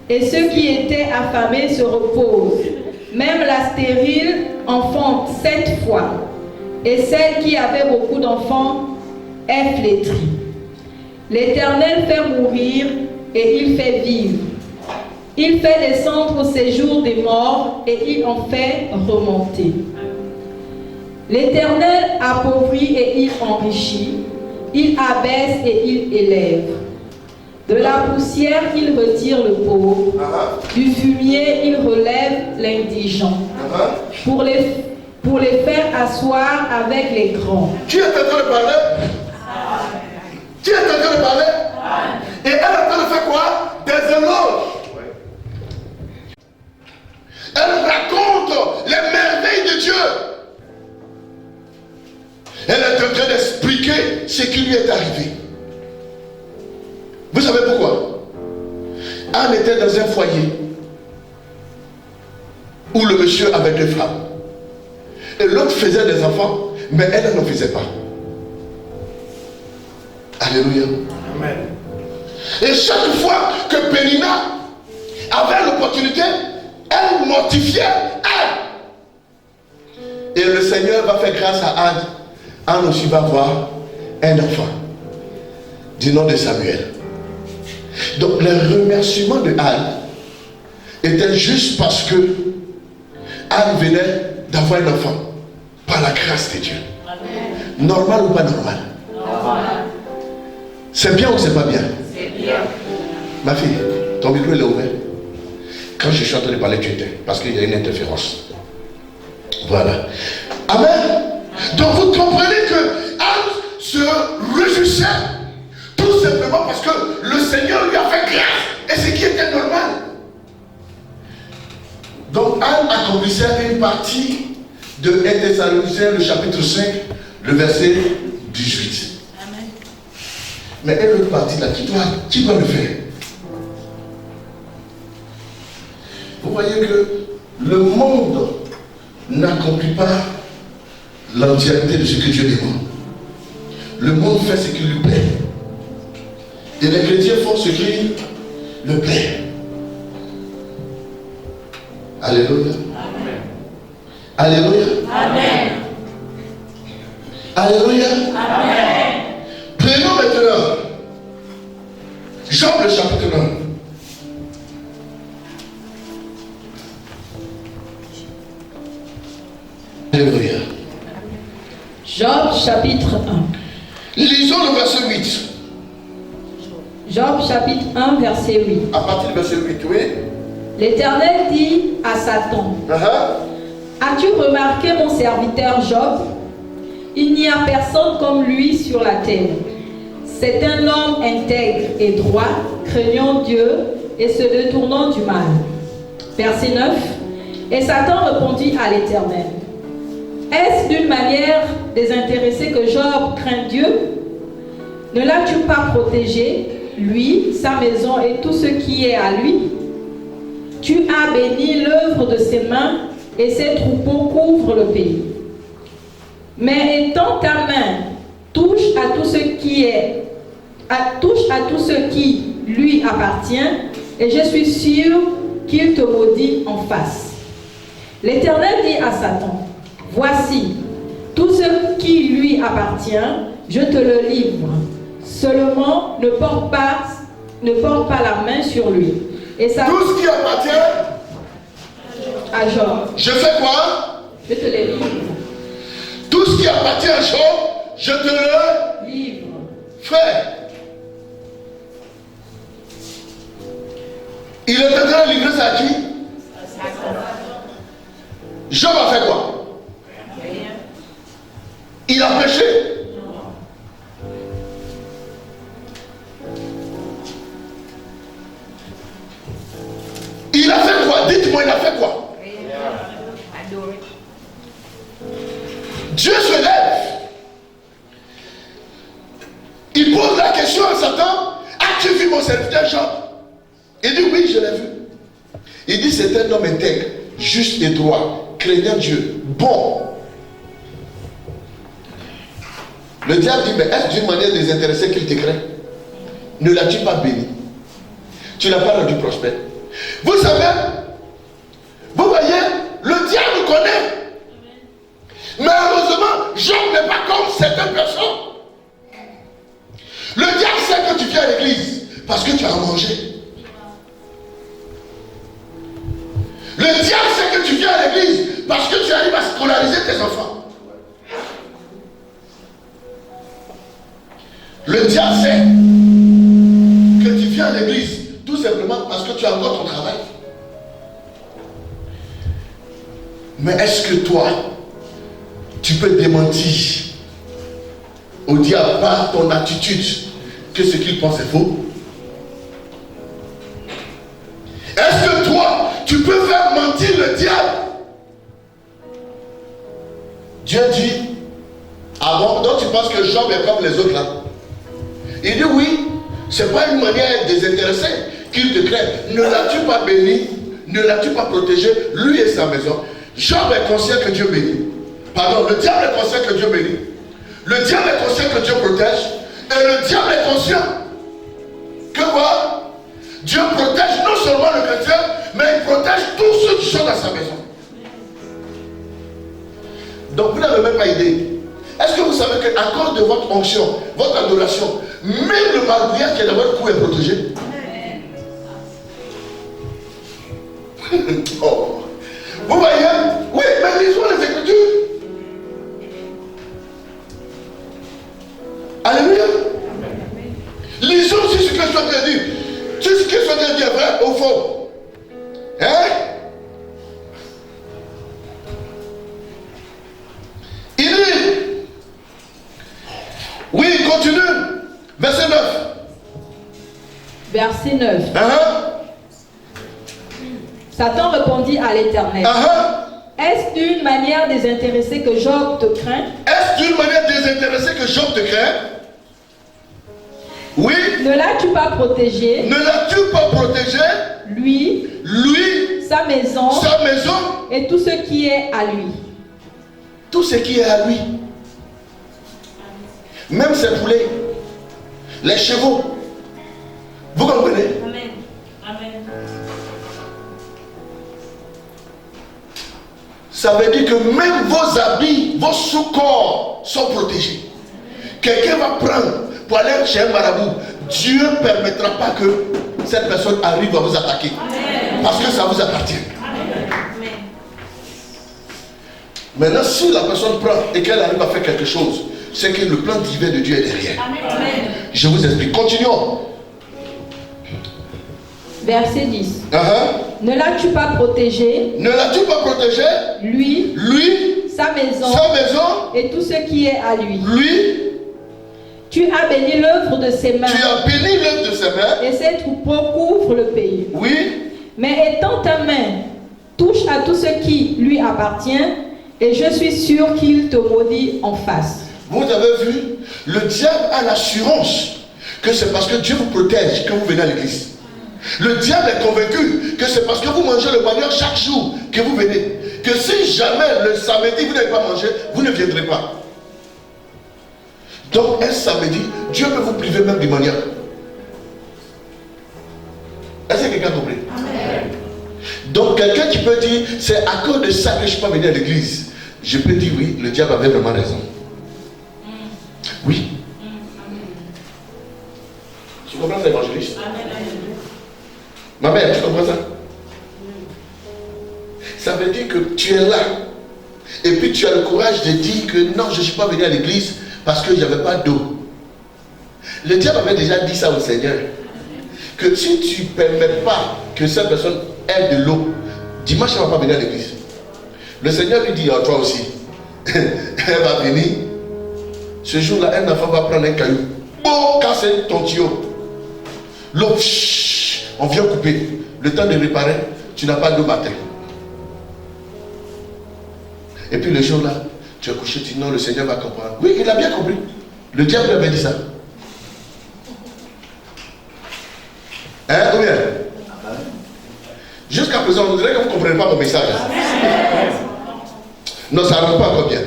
et ceux qui étaient affamés se reposent. Même la stérile enfante 7 fois, et celle qui avait beaucoup d'enfants est flétrie. L'Éternel fait mourir et il fait vivre. Il fait descendre au séjour des morts et il en fait remonter. L'Éternel appauvrit et il enrichit. Il abaisse et il élève. De la poussière, il retire le pauvre. Du fumier, il relève l'indigent. Pour les faire asseoir avec les grands. Qui est en train de parler? Qui est en train de parler? Et elle est en train de faire quoi? Des éloges. Elle raconte les merveilles de Dieu. Elle est en train d'expliquer ce qui lui est arrivé. Vous savez pourquoi? Anne était dans un foyer où le monsieur avait 2 femmes. Et l'autre faisait des enfants, mais elle n'en faisait pas. Alléluia. Amen. Et chaque fois que Pénina avait l'opportunité, elle mortifiait Anne. Et le Seigneur va faire grâce à Anne. Anne aussi va avoir un enfant du nom de Samuel. Donc les remerciements de Anne étaient juste parce que Anne venait d'avoir un enfant par la grâce de Dieu. Amen. Normal ou pas normal? Normal. C'est bien ou c'est pas bien? C'est bien. Ma fille, ton micro est ouvert. Quand je suis en train de parler, tu étais, parce qu'il y a une interférence. Voilà. Amen. Donc vous comprenez que Anne se réjouissait tout simplement parce que le Seigneur lui a fait grâce. Et ce qui était normal. Donc Anne accomplissait une partie de 1 Thessaloniciens, le chapitre 5, le verset 18. Amen. Mais elle l'autre partie là, qui doit le faire? Vous voyez que le monde n'accomplit pas l'entièreté de ce que Dieu demande. Le monde fait ce qui lui plaît. Et les chrétiens font ce qui leur plaît. Alléluia. Amen. Alléluia. Amen. Alléluia. Amen. Prenons maintenant Job le chapitre 1. Job chapitre 1. Lisons le verset 8. Job chapitre 1 verset 8. À partir du verset 8, oui. L'Éternel dit à Satan, As-tu remarqué mon serviteur Job? Il n'y a personne comme lui sur la terre. C'est un homme intègre et droit, craignant Dieu et se détournant du mal. Verset 9. Et Satan répondit à l'Éternel, Est-ce d'une manière désintéressée que Job craint Dieu? Ne l'as-tu pas protégé, lui, sa maison et tout ce qui est à lui? Tu as béni l'œuvre de ses mains et ses troupeaux couvrent le pays. Mais étant ta main touche à tout ce qui lui appartient, et je suis sûr qu'il te maudit en face. L'Éternel dit à Satan, Voici, tout ce qui lui appartient, je te le livre. Seulement, ne porte pas la main sur lui. Et ça, tout ce qui appartient à Job. Je fais quoi? Je te le livre. Tout ce qui appartient à Job, je te le livre. Fais. Il est en train de livrer ça à qui? Job a fait quoi? Il a péché. Il a fait quoi? Dites-moi, il a fait quoi? Dieu se lève. Il pose la question à Satan, as-tu vu mon serviteur Job? Il dit oui, je l'ai vu. Il dit c'est un homme intègre, juste et droit, craignant Dieu, bon. Le diable dit, mais est-ce d'une manière désintéressée qu'il te craint? Ne l'as-tu pas béni? Tu ne l'as pas rendu prospère? Vous savez, vous voyez, le diable connaît. Mais heureusement, Job n'est pas comme certaines personnes. Le diable sait que tu viens à l'église parce que tu as mangé. Le diable sait que tu viens à l'église parce que tu arrives à scolariser tes enfants. Le diable sait que tu viens à l'église tout simplement parce que tu as encore ton travail. Mais est-ce que toi, tu peux démentir au diable par ton attitude que ce qu'il pense est faux? Est-ce que toi, tu peux faire mentir le diable? Dieu dit, ah bon, donc tu penses que Job est comme les autres là? Il dit oui, c'est pas une manière désintéressée qu'il te craint. Ne l'as-tu pas béni? Ne l'as-tu pas protégé, lui et sa maison? Job est conscient que Dieu bénit. Pardon, le diable est conscient que Dieu bénit. Le diable est conscient que Dieu protège. Et le diable est conscient que quoi? Dieu protège non seulement le chrétien, mais il protège tous ceux qui sont dans sa maison. Donc vous n'avez même pas idée. Est-ce que vous savez qu'à cause de votre onction, votre adoration, même le marbrillage qui est dans votre cou est protégé? Oh. Vous voyez? Oui, mais lisons les Écritures. Alléluia. Lisons aussi ce que je suis en train de dire. Tout ce que je suis en train de dire est vrai au fond. Hein? Il dit, oui, continue. Verset 9. Verset 9. Satan répondit à l'Éternel. Est-ce d'une manière désintéressée que Job te craint? Est-ce d'une manière désintéressée que Job te craint? Oui. Ne l'as-tu pas protégé? Ne l'as-tu pas protégé? Lui, sa maison, et tout ce qui est à lui. Tout ce qui est à lui. Même ses poulets, les chevaux. Vous comprenez? Amen. Amen. Ça veut dire que même vos habits, vos sous-corps sont protégés. Quelqu'un va prendre pour aller chez un marabout. Dieu ne permettra pas que cette personne arrive à vous attaquer. Amen. Parce que ça vous appartient. Amen. Maintenant, si la personne prend et qu'elle arrive à faire quelque chose, c'est que le plan divin de Dieu est derrière. Amen. Je vous explique. Continuons. Verset 10. Uh-huh. Ne l'as-tu pas protégé? Ne l'as-tu pas protégé? Lui, sa maison et tout ce qui est à lui. Tu as béni l'œuvre de ses mains. Tu as béni l'œuvre de ses mains. Et ses troupeaux couvrent le pays. Oui. Mais étant ta main touche à tout ce qui lui appartient, et je suis sûr qu'il te maudit en face. Vous avez vu, le diable a l'assurance que c'est parce que Dieu vous protège que vous venez à l'église. Le diable est convaincu que c'est parce que vous mangez le manioc chaque jour que vous venez. Que si jamais le samedi vous n'avez pas mangé, vous ne viendrez pas. Donc un samedi, Dieu peut vous priver même du manioc. Est-ce que quelqu'un a compris? Amen. Donc quelqu'un qui peut dire, c'est à cause de ça que je ne suis pas venu à l'église. Je peux dire oui, le diable avait vraiment raison. Oui. Tu comprends ça, évangéliste? Ma mère, tu comprends ça? Ça veut dire que tu es là. Et puis tu as le courage de dire que non, je ne suis pas venu à l'église parce que il n'y avait pas d'eau. Le diable avait déjà dit ça au Seigneur. Que si tu ne permets pas que cette personne ait de l'eau, dimanche elle ne va pas venir à l'église. Le Seigneur lui dit, oh, toi aussi, elle va venir. Ce jour-là, un enfant va prendre un caillou. Bon, casser ton tuyau. L'eau, on vient couper. Le temps de réparer, tu n'as pas d'eau matin. Et puis le jour-là, tu es couché, tu dis non, le Seigneur va comprendre. Oui, il a bien compris. Le diable avait dit ça. Hein, ou bien? Jusqu'à présent, on dirait que vous ne comprenez pas mon message. Non, ça ne rentre pas encore bien.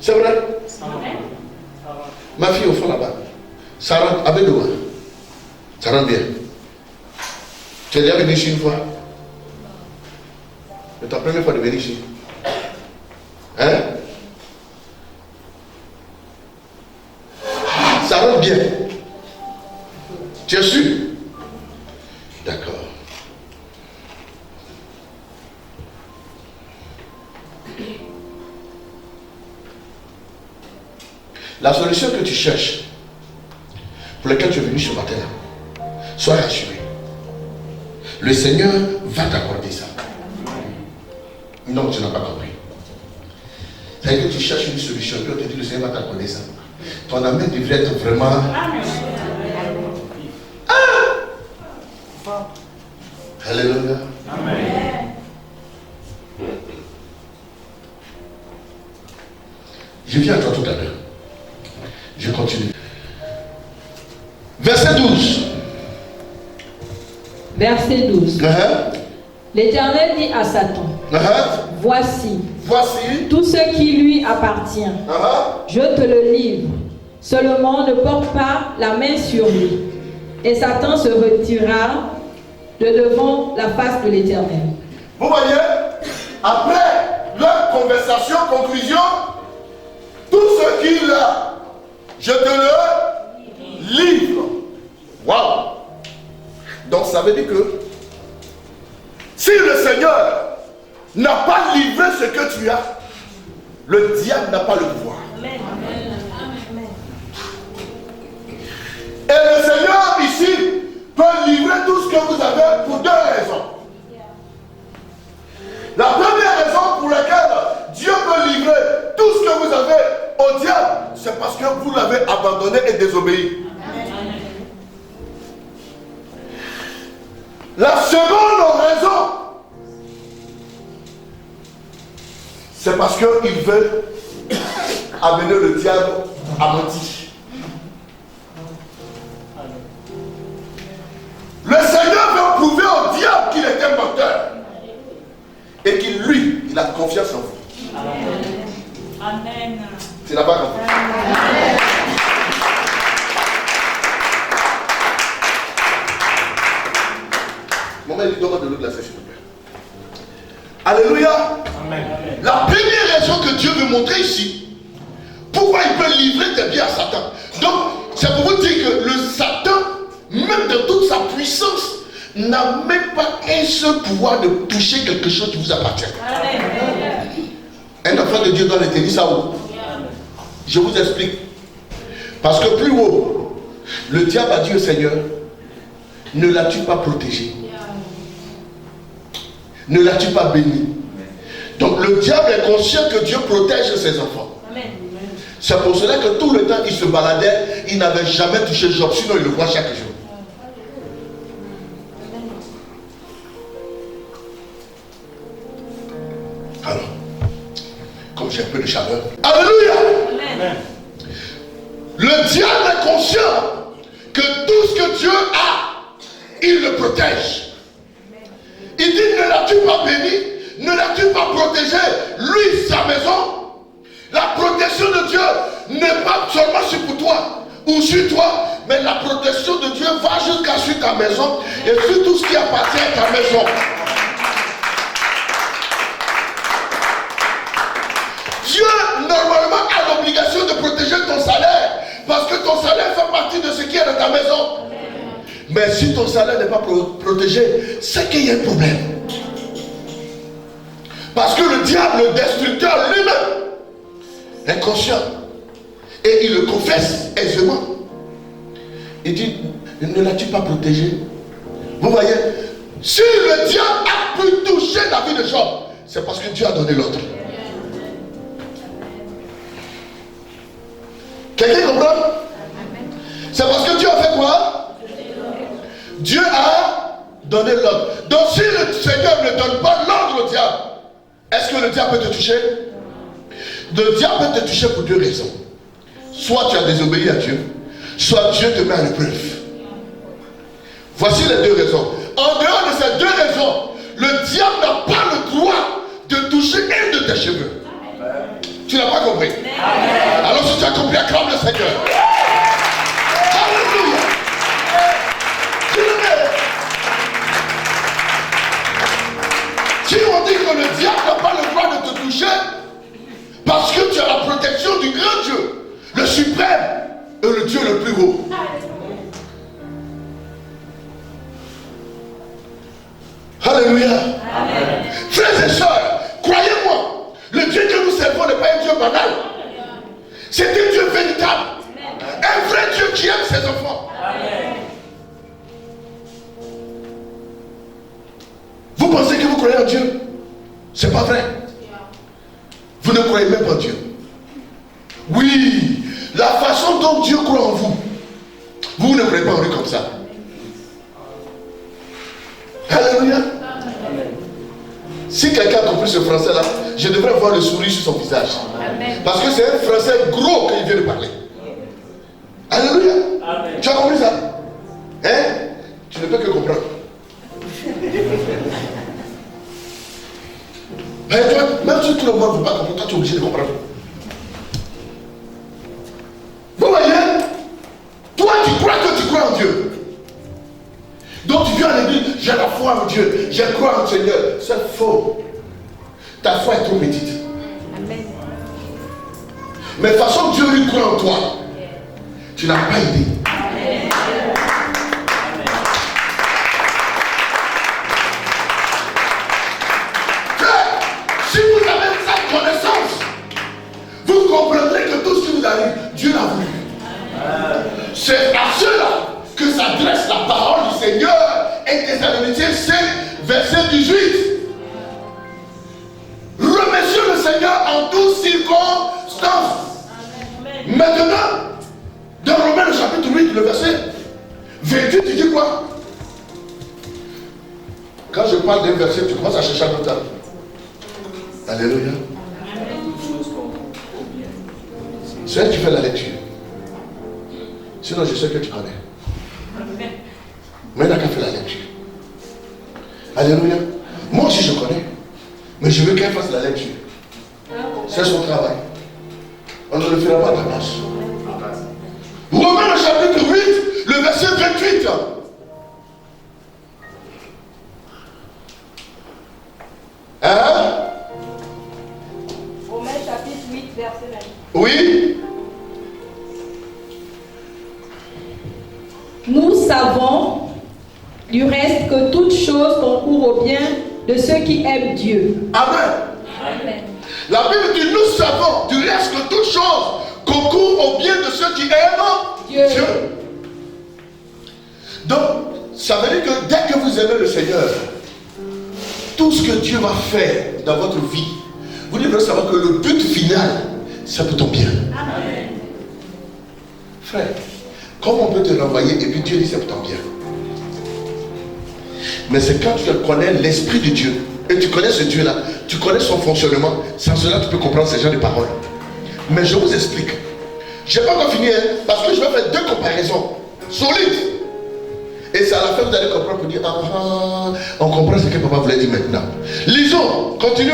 C'est vrai? Ma fille au fond là-bas, ça rentre avec nous. Ça rentre bien. Tu es déjà venu ici une fois? C'est ta première fois de venir ici. Hein? Ça rentre bien. Tu es sûr? D'accord. La solution que tu cherches, pour laquelle tu es venu ce matin-là, sois rassuré. Le Seigneur va t'accorder ça. Non, tu n'as pas compris. C'est-à-dire que tu cherches une solution, puis on te dit le Seigneur va t'accorder ça. Ton amen devrait être vraiment... Ah! Alléluia. Amen. Je viens à toi tout à l'heure. Je continue. Verset 12. Verset 12. L'Éternel dit à Satan, voici tout ce qui lui appartient. Je te le livre. Seulement ne porte pas la main sur lui. Et Satan se retirera de devant la face de l'Éternel. Vous voyez, après leur conversation, conclusion, tout ce qu'il a, je te le livre. Waouh! Donc ça veut dire que si le Seigneur n'a pas livré ce que tu as, le diable n'a pas le pouvoir. Amen. Et le Seigneur ici peut livrer tout ce que vous avez pour deux raisons. La première raison pour laquelle Dieu peut livrer tout ce que vous avez au diable, c'est parce que vous l'avez abandonné et désobéi. La seconde raison, c'est parce qu'il veut amener le diable à mentir. Le Seigneur veut prouver au diable qu'il est un menteur et qu'il, lui, il a confiance en vous. Amen. Tu n'as pas compris? Amen. Maman, il dit donne-moi de l'eau glacée, s'il te plaît. Alléluia. Amen. La première raison que Dieu veut montrer ici, pourquoi il peut livrer tes biens à Satan. Donc, c'est pour vous dire que le Satan, même dans toute sa puissance, n'a même pas un seul pouvoir de toucher quelque chose qui vous appartient. Un enfant de Dieu doit le tenir ça où? Je vous explique. Parce que plus haut, le diable a dit au Seigneur, ne l'as-tu pas protégé? Ne l'as-tu pas béni? Donc le diable est conscient que Dieu protège ses enfants. C'est pour cela que tout le temps il se baladait, il n'avait jamais touché Job, sinon il le voit chaque jour. Alors, comme j'ai un peu de chaleur. Alléluia! Amen. Le diable est conscient que tout ce que Dieu a, il le protège. Il dit, ne l'as-tu pas béni? Ne l'as-tu pas protégé? Lui, sa maison. La protection de Dieu n'est pas seulement sur toi ou sur toi, mais la protection de Dieu va jusqu'à sur ta maison et sur tout ce qui appartient à ta maison. Dieu, normalement, a l'obligation de protéger ton salaire parce que ton salaire fait partie de ce qui est dans ta maison. Mais si ton salaire n'est pas protégé, c'est qu'il y a un problème. Parce que le diable, le destructeur lui-même, est conscient. Et il le confesse aisément. Il dit, ne l'as-tu pas protégé? Vous voyez, si le diable a pu toucher la vie de Job, c'est parce que Dieu a donné l'autre. Quelqu'un comprend? C'est parce que Dieu a fait quoi? Dieu a donné l'ordre. Donc si le Seigneur ne donne pas l'ordre au diable, est-ce que le diable peut te toucher? Le diable peut te toucher pour deux raisons. Soit tu as désobéi à Dieu, soit Dieu te met à l'épreuve. Voici les deux raisons. En dehors de ces deux raisons, le diable n'a pas le droit de toucher un de tes cheveux. Tu n'as pas compris? Alors si tu as compris, acclame le Seigneur. Alléluia. Si on dit que le diable n'a pas le droit de te toucher, parce que tu as la protection du grand Dieu, le suprême et le Dieu le plus haut. Alléluia. Amen. Frères et sœurs, croyez-moi, le Dieu que nous servons n'est pas un Dieu banal. C'est un Dieu véritable. Un vrai Dieu qui aime ses enfants. Amen. Vous pensez que vous croyez en Dieu? C'est pas vrai. Vous ne croyez même pas en Dieu. Oui, la façon dont Dieu croit en vous, vous ne croyez pas en lui comme ça. Alléluia. Si quelqu'un a compris ce français-là, je devrais voir le sourire sur son visage. Amen. Parce que c'est un français gros qu'il vient de parler. Alléluia. Amen. Tu as compris ça? Hein? Tu ne peux que comprendre. Mais toi, même si tout le monde ne veut pas comprendre, toi tu es obligé de comprendre. Vous voyez? Toi tu crois que tu crois en Dieu. Donc tu viens à l'église, j'ai la foi en Dieu, je crois en Seigneur. C'est faux. Ta foi est trop petite. Amen. Mais de toute façon, Dieu lui croit en toi. Tu n'as pas idée. Amen. Si vous avez cette connaissance, vous comprendrez que tout ce qui vous arrive, Dieu l'a voulu. C'est à ceux-là que s'adresse la parole du Seigneur et Thessaloniciens 5, verset 18. Remerciez le Seigneur en toutes circonstances. Maintenant, dans Romains le chapitre 8, le verset 28, tu dis quoi? Quand je parle d'un verset, tu commences à chercher un autre. Alléluia. C'est là que tu fais la lecture. Sinon, je sais que tu connais. Mais il n'a qu'à faire la lecture. Alléluia. Moi aussi, je connais. Mais je veux qu'elle fasse la lecture. C'est son travail. On ne le fera pas à ta place. Romains le chapitre 8, le verset 28. Hein? Romains chapitre 8, verset 28. Oui. Nous savons Du reste, que toute chose concourt au bien de ceux qui aiment Dieu. Amen. Amen. La Bible dit, nous savons du reste que toute chose concourt au bien de ceux qui aiment Dieu. Donc, ça veut dire que dès que vous aimez le Seigneur, tout ce que Dieu va faire dans votre vie, vous devez savoir que le but final, c'est pour ton bien. Amen. Frère, comment on peut te l'envoyer et puis Dieu dit c'est pour ton bien? Mais c'est quand tu connais l'Esprit de Dieu et tu connais ce Dieu-là, tu connais son fonctionnement, sans cela tu peux comprendre ces genres de paroles. Mais je vous explique. Je n'ai pas encore fini, parce que je vais faire deux comparaisons solides. Et c'est à la fin que vous allez comprendre pour dire, on comprend ce que papa voulait dire maintenant. Lisons, continue.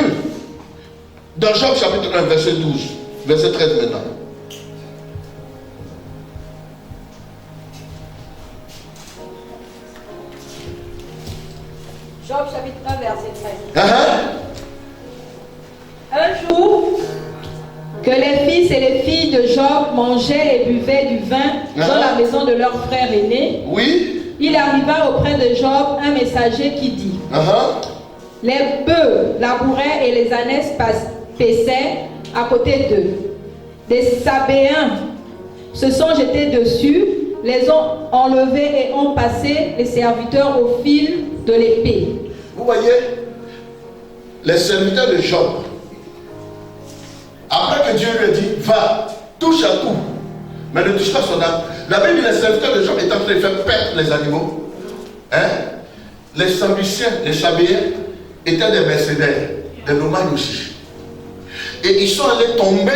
Dans Job chapitre 1, verset 12, verset 13 maintenant. Job chapitre 1, verset 13. Un jour, que les fils et les filles de Job mangeaient et buvaient du vin dans la maison de leur frère aîné, il arriva auprès de Job un messager qui dit, les bœufs labouraient et les ânesses paissaient à côté d'eux. Des Sabéens se sont jetés dessus, les ont enlevés et ont passé les serviteurs au fil de l'épée. Vous voyez, les serviteurs de Job, après que Dieu lui a dit, va, touche à tout, mais ne touche pas son âme. La Bible dit, les serviteurs de Job étaient en train de faire perdre les animaux. Les Sadduciens, les Sabéens, étaient des mercenaires, des nomades aussi. Et ils sont allés tomber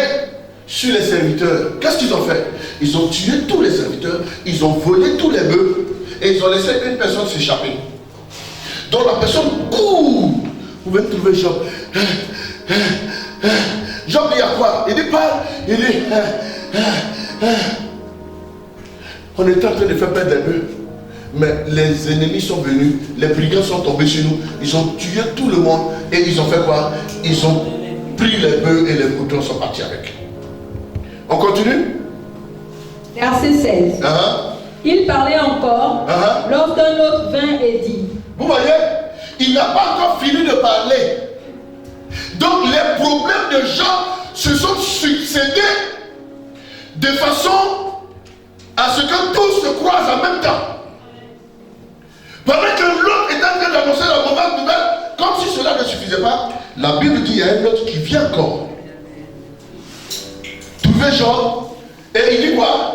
sur les serviteurs. Qu'est-ce qu'ils ont fait? Ils ont tué tous les serviteurs, ils ont volé tous les bœufs, et ils ont laissé une personne s'échapper. Donc la personne court. Vous venez trouver Job. Job dit à quoi? Il dit pas. Il dit on est en train de faire perdre des bœufs. Mais les ennemis sont venus, les brigands sont tombés sur nous, ils ont tué tout le monde et ils ont fait quoi? Ils ont pris les bœufs et les moutons sont partis avec. On continue? Verset 16. Il parlait encore lorsqu'un autre vint et dit. Vous voyez, il n'a pas encore fini de parler. Donc les problèmes de Job se sont succédés de façon à ce que tous se croisent en même temps. Pendant que l'autre est en train d'annoncer la mauvaise nouvelle, comme si cela ne suffisait pas, la Bible dit qu'il y a un autre qui vient encore. Trouver Job, et il dit quoi?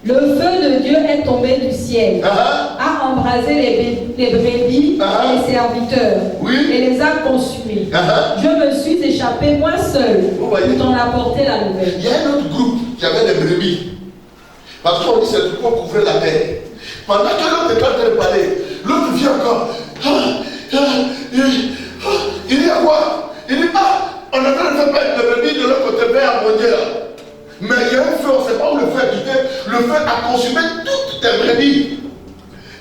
Le feu de Dieu est tombé du ciel, a embrasé les brebis et les serviteurs, et les a consumés. Je me suis échappé moi seul pour t'en apporter la nouvelle. Il y a un autre groupe qui avait des brebis. Parce qu'on dit c'est pour couvrir la terre. Pendant que l'autre est en train de parler, l'autre vient encore. Il dit à quoi? Il dit, on est en train de faire perdre les brebis de l'autre côté vers mondial. Mais il y a un feu, on ne sait pas où le feu a quitté. Le feu a consumé toutes tes brebis.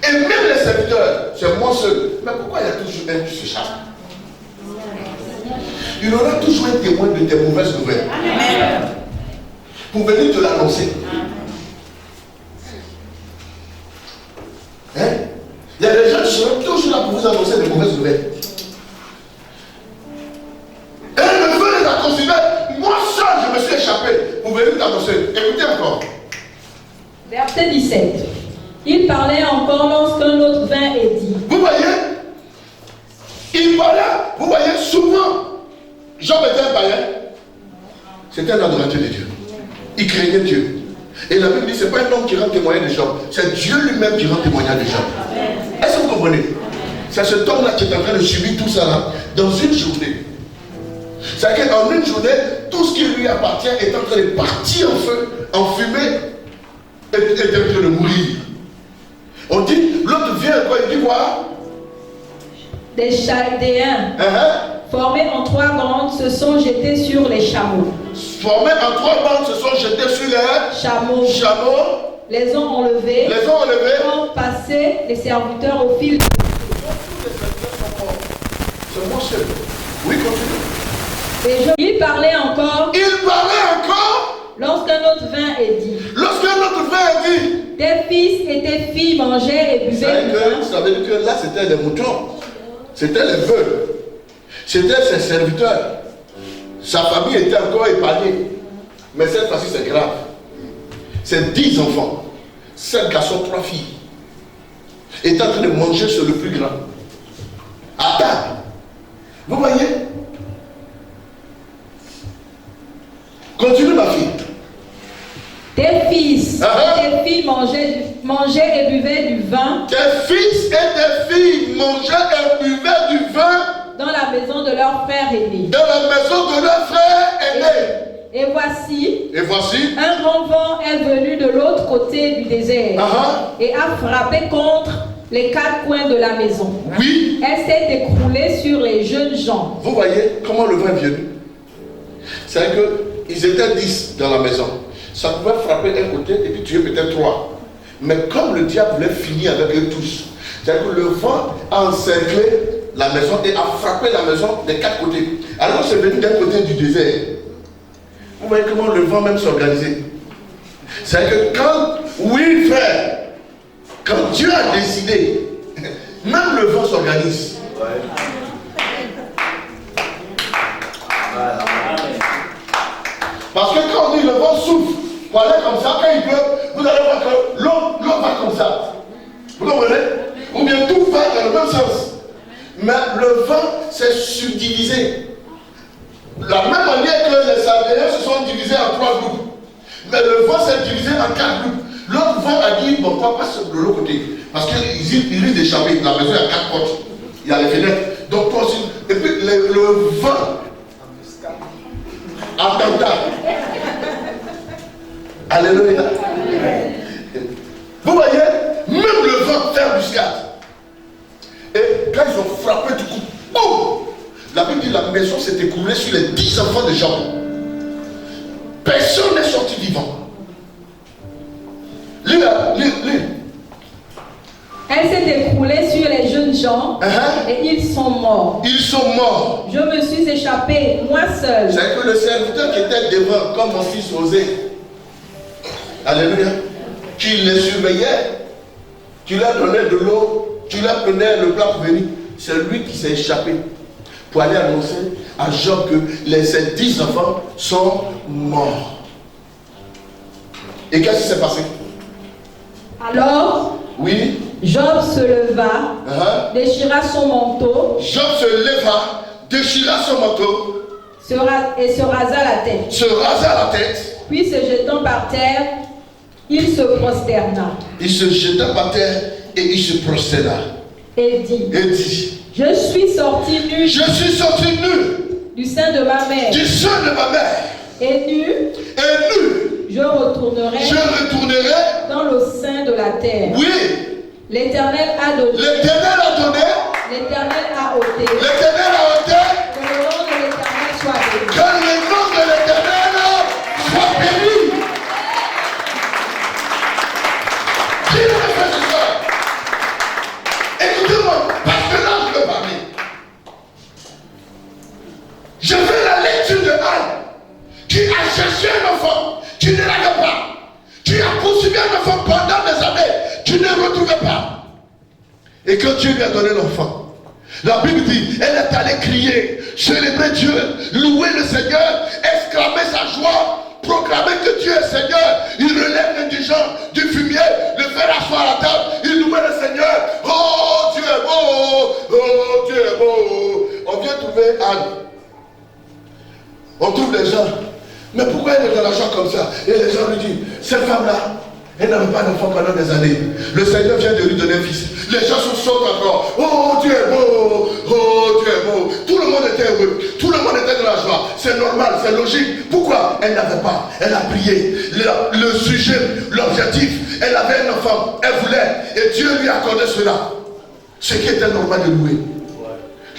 Et même les serviteurs, c'est moi seul. Mais pourquoi il y a toujours un qui s'échappe? Il y aura toujours un témoin de tes mauvaises nouvelles. Pour venir te l'annoncer. Il y a des gens qui seront toujours là pour vous annoncer des mauvaises nouvelles. Et le feu les a consumés. Moi seul, je me suis échappé pour venir t'annoncer. Écoutez encore. Verset 17. Il parlait encore lorsqu'un autre vint et dit. Vous voyez? Il parlait. Vous voyez, souvent, Job était un païen. C'était un adorateur de Dieu. Il craignait Dieu. Et la Bible dit, ce n'est pas un homme qui rend témoignage de Job. C'est Dieu lui-même qui rend témoignage de Job. Est-ce que vous comprenez? C'est cet homme-là qui est en train de subir tout ça là, dans une journée. C'est-à-dire qu'en une journée, tout ce qui lui appartient est en train de partir en feu, en fumée, et est en train de mourir. On dit, l'autre vient quoi? Il dit quoi? Des Chaldéens, formés en 3 bandes, se sont jetés sur les chameaux. Formés en 3 bandes, se sont jetés sur les chameaux. Les ont enlevés. Ont passé les serviteurs au fil. C'est moi seul. Oui, continue. Il parlait encore. Il parlait encore. Lorsqu'un autre vint et dit. Lorsqu'un autre vint et dit. Tes fils et tes filles mangeaient et buvaient du vin. Ça veut dire que là, c'était les moutons. C'était les bœufs. C'était ses serviteurs. Sa famille était encore épargnée. Mais cette fois-ci, c'est grave. C'est 10 enfants. 7 garçons, 3 filles. Étaient en train de manger sur le plus grand. À table. Vous voyez? Continue, ma fille. Tes fils et tes filles mangeaient et buvaient du vin. Tes fils et tes filles mangeaient et buvaient du vin dans la maison de leur frère aîné. Dans la maison de leur frère aîné. Et voici, un grand vent est venu de l'autre côté du désert et a frappé contre les 4 coins de la maison. Oui. Elle s'est écroulée sur les jeunes gens. Vous voyez comment le vent est venu? C'est qu'ils étaient 10 dans la maison. Ça pouvait frapper d'un côté et puis tuer peut-être 3. Mais comme le diable voulait finir avec eux tous, c'est-à-dire que le vent a encerclé la maison et a frappé la maison des 4 côtés. Alors c'est venu d'un côté du désert. Vous voyez comment le vent même s'organisait. C'est que quand, oui frère, quand Dieu a décidé, même le vent s'organise. Parce que quand on dit le vent souffle, pour aller comme ça, quand il pleut, vous allez voir que l'eau va comme ça. Vous comprenez? Ou bien tout va dans le même sens. Mais le vent s'est subdivisé. La même manière que les Sardiniens se sont divisés en 3 groupes. Mais le vent s'est divisé en 4 groupes. L'autre vent a dit, bon, toi passe de l'autre côté. Parce qu'ils risquent d'échapper. La maison, il y a 4 portes. Il y a les fenêtres. Donc toi aussi. Et puis le vent. Attentat. Alléluia. Vous voyez, même le vent fait embuscade. Et quand ils ont frappé du coup, boum, la Bible dit la maison s'est écoulée sur les 10 enfants de Jean. Personne n'est sorti vivant. Lis. Elle s'est écroulée sur les jeunes gens et ils sont morts. Ils sont morts. Je me suis échappée, moi seule. C'est que le serviteur qui était devant, comme mon fils Osée, alléluia, qui les surveillait, qui leur donnait de l'eau, qui leur prenait le plat pour venir, c'est lui qui s'est échappé pour aller annoncer à Job que ces 10 enfants sont morts. Et qu'est-ce qui s'est passé? Alors, oui, Job se leva, déchira son manteau. Job se leva, déchira son manteau et se rasa la tête. Se rasa la tête. Puis se jetant par terre, il se prosterna. Il se jeta par terre et il se prosterna. Et dit, je suis sorti nu. Je suis sorti nu. Du sein de ma mère. Du sein de ma mère. Et nu. Je retournerai dans le sein de la terre. Oui. L'Éternel a donné. L'Éternel a donné. L'Éternel a ôté. L'Éternel a ôté. Que le nom de l'Éternel soit béni. Que le nom de l'Éternel soit béni. Qui le fait ce soir? Écoutez-moi, parce que là je veux parler. Je fais la lecture de Anne, qui a cherché un enfant, qui ne l'avait pas, qui a poursuivi un enfant pendant des années, qui ne retrouvait pas. Et quand Dieu lui a donné l'enfant, la Bible dit, elle est allée crier, célébrer Dieu, louer le Seigneur, exclamer sa joie, proclamer que Dieu est Seigneur. Il relève l'indigent du fumier, le fait asseoir à la table, il louait le Seigneur. Oh, Dieu est beau, oh, Dieu est beau. On vient trouver Anne. On trouve les gens. Mais pourquoi elle est dans la joie comme ça? Et les gens lui disent, cette femme-là, elle n'avait pas d'enfant pendant des années. Le Seigneur vient de lui donner un fils. Les gens se sautent encore. Oh, Dieu est beau. Oh, Dieu est beau. Tout le monde était heureux. Tout le monde était dans la joie. C'est normal, c'est logique. Pourquoi? Elle n'avait pas. Elle a prié. Le sujet, l'objectif, elle avait un enfant. Elle voulait. Et Dieu lui a accordé cela. Ce qui était normal de louer.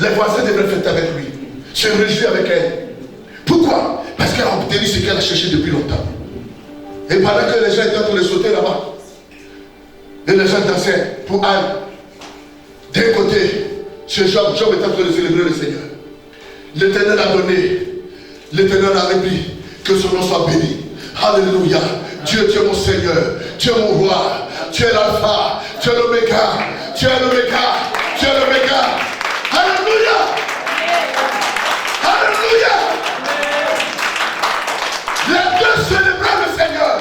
Les voisins devraient fêter avec lui. Se réjouir avec elle. Pourquoi? Parce qu'elle a obtenu ce qu'elle a cherché depuis longtemps. Et pendant que les gens étaient en train de sauter là-bas, et les gens dansaient pour Anne, d'un côté, ce Job était en train de célébrer le Seigneur. L'Éternel a donné, l'Éternel a repris, que son nom soit béni. Alléluia. Dieu, tu es mon Seigneur, tu es mon roi. Tu es l'alpha, tu es l'oméga, tu es l'oméga, tu es l'oméga. Alléluia. Alléluia. Les deux célébraient le Seigneur.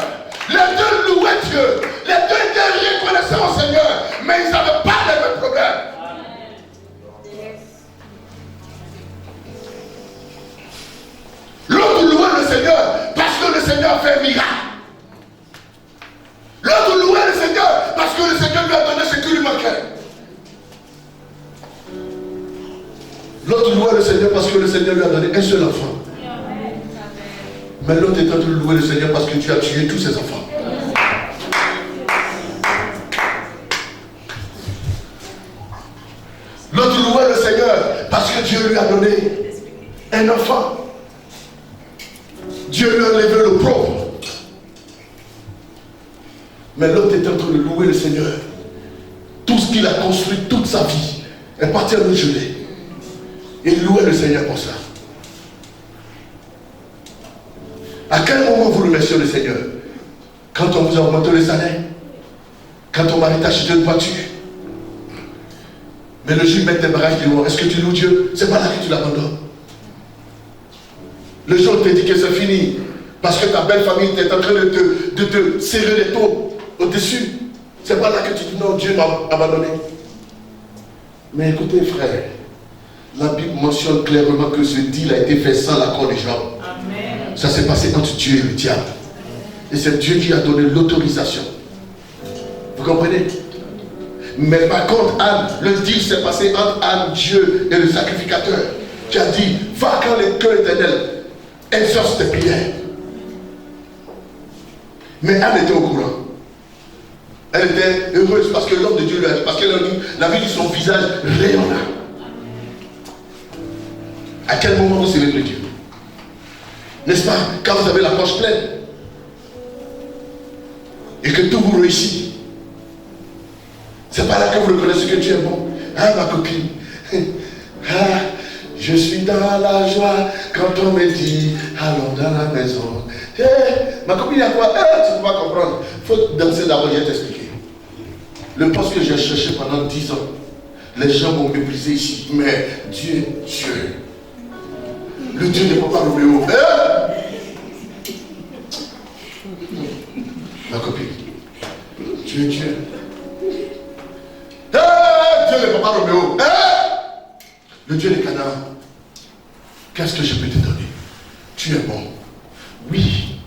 Les deux louaient Dieu. Les deux étaient reconnaissants au Seigneur. Mais ils n'avaient pas les mêmes problèmes. L'autre louait le Seigneur parce que le Seigneur fait un miracle. L'autre louait le Seigneur parce que le Seigneur lui a donné ce qui lui manquait. L'autre louait le Seigneur parce que le Seigneur lui a donné un seul enfant. Mais l'autre est en train de louer le Seigneur parce que tu as tué tous ses enfants. L'autre louait le Seigneur parce que Dieu lui a donné un enfant. Dieu lui a enlevé le pauvre. Mais l'autre est en train de louer le Seigneur. Tout ce qu'il a construit toute sa vie est parti à nous geler. Et il louait le Seigneur pour ça. À quel moment vous remerciez le Seigneur? Quand on vous a augmenté le salaire? Quand ton mari t'a acheté une voiture? Mais le jour où il met tes barrages de loin, est-ce que tu loues Dieu? C'est pas là que tu l'abandonnes. Le jour où tu te dis que c'est fini, parce que ta belle famille est en train de te serrer les taux au-dessus, c'est pas là que tu dis non, Dieu m'a abandonné. Mais écoutez frère, la Bible mentionne clairement que ce deal a été fait sans l'accord de Job. Ça s'est passé entre Dieu et le diable. Et c'est Dieu qui a donné l'autorisation. Vous comprenez? Mais par contre, Anne, le deal s'est passé entre Anne, Dieu et le sacrificateur, qui a dit, va quand le cœur éternel exauce tes prières. Mais Anne était au courant. Elle était heureuse parce que l'homme de Dieu lui a dit, parce qu'elle a vu son visage rayonnant. À quel moment vous célébrez Dieu? N'est-ce pas? Quand vous avez la poche pleine et que tout vous réussit, c'est pas là que vous reconnaissez que Dieu est bon. Ah ma copine, ah, je suis dans la joie quand on me dit allons dans la maison. Ma copine, il y a quoi? Tu ne peux pas comprendre. Il faut danser d'abord, je vais t'expliquer. Le poste que j'ai cherché pendant 10 ans, les gens m'ont méprisé ici. Mais Dieu, Dieu. Le Dieu de Papa Roméo. Ma copine. Dieu, Dieu. Dieu de Papa Roméo. Le Dieu de Canaan. Qu'est-ce que je peux te donner? Tu es bon. Oui.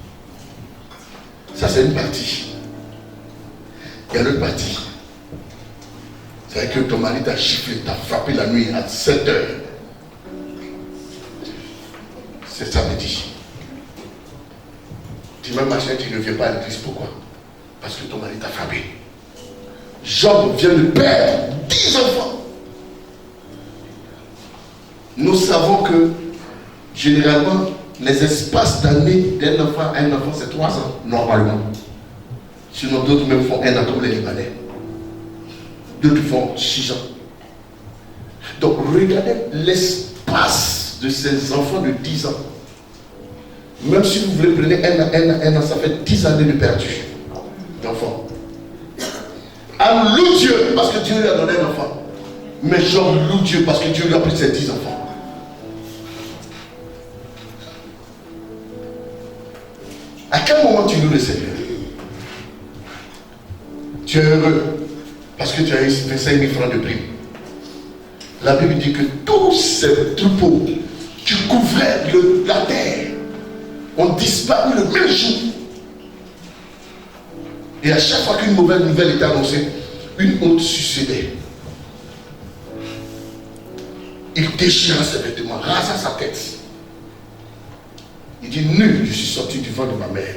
Ça c'est une partie. Il y a l'autre partie. C'est que ton mari t'a giflé, t'a frappé la nuit à 7 heures. C'est samedi. Dimanche matin, tu ne viens pas à l'église. Pourquoi? Parce que ton mari t'a frappé. Job vient de perdre 10 enfants. Nous savons que généralement, les espaces d'année d'un enfant à un enfant, c'est 3 ans, normalement. Sinon, d'autres même font 1 an comme les Libanais. D'autres font 6 ans. Donc, regardez l'espace de ces enfants de 10 ans. Même si vous voulez prendre un an, ça fait 10 années de perdu d'enfants. Anne loue Dieu parce que Dieu lui a donné un enfant. Mais Job loue Dieu parce que Dieu lui a pris ses 10 enfants. À quel moment tu loues le Seigneur? Tu es heureux parce que tu as eu 25 000 francs de prime. La Bible dit que tous ces troupeaux qui couvraient la terre ont disparu le même jour. Et à chaque fois qu'une mauvaise nouvelle était annoncée, une autre succédait. Il déchira ses vêtements, rasa sa tête. Il dit, nul, je suis sorti du ventre de ma mère.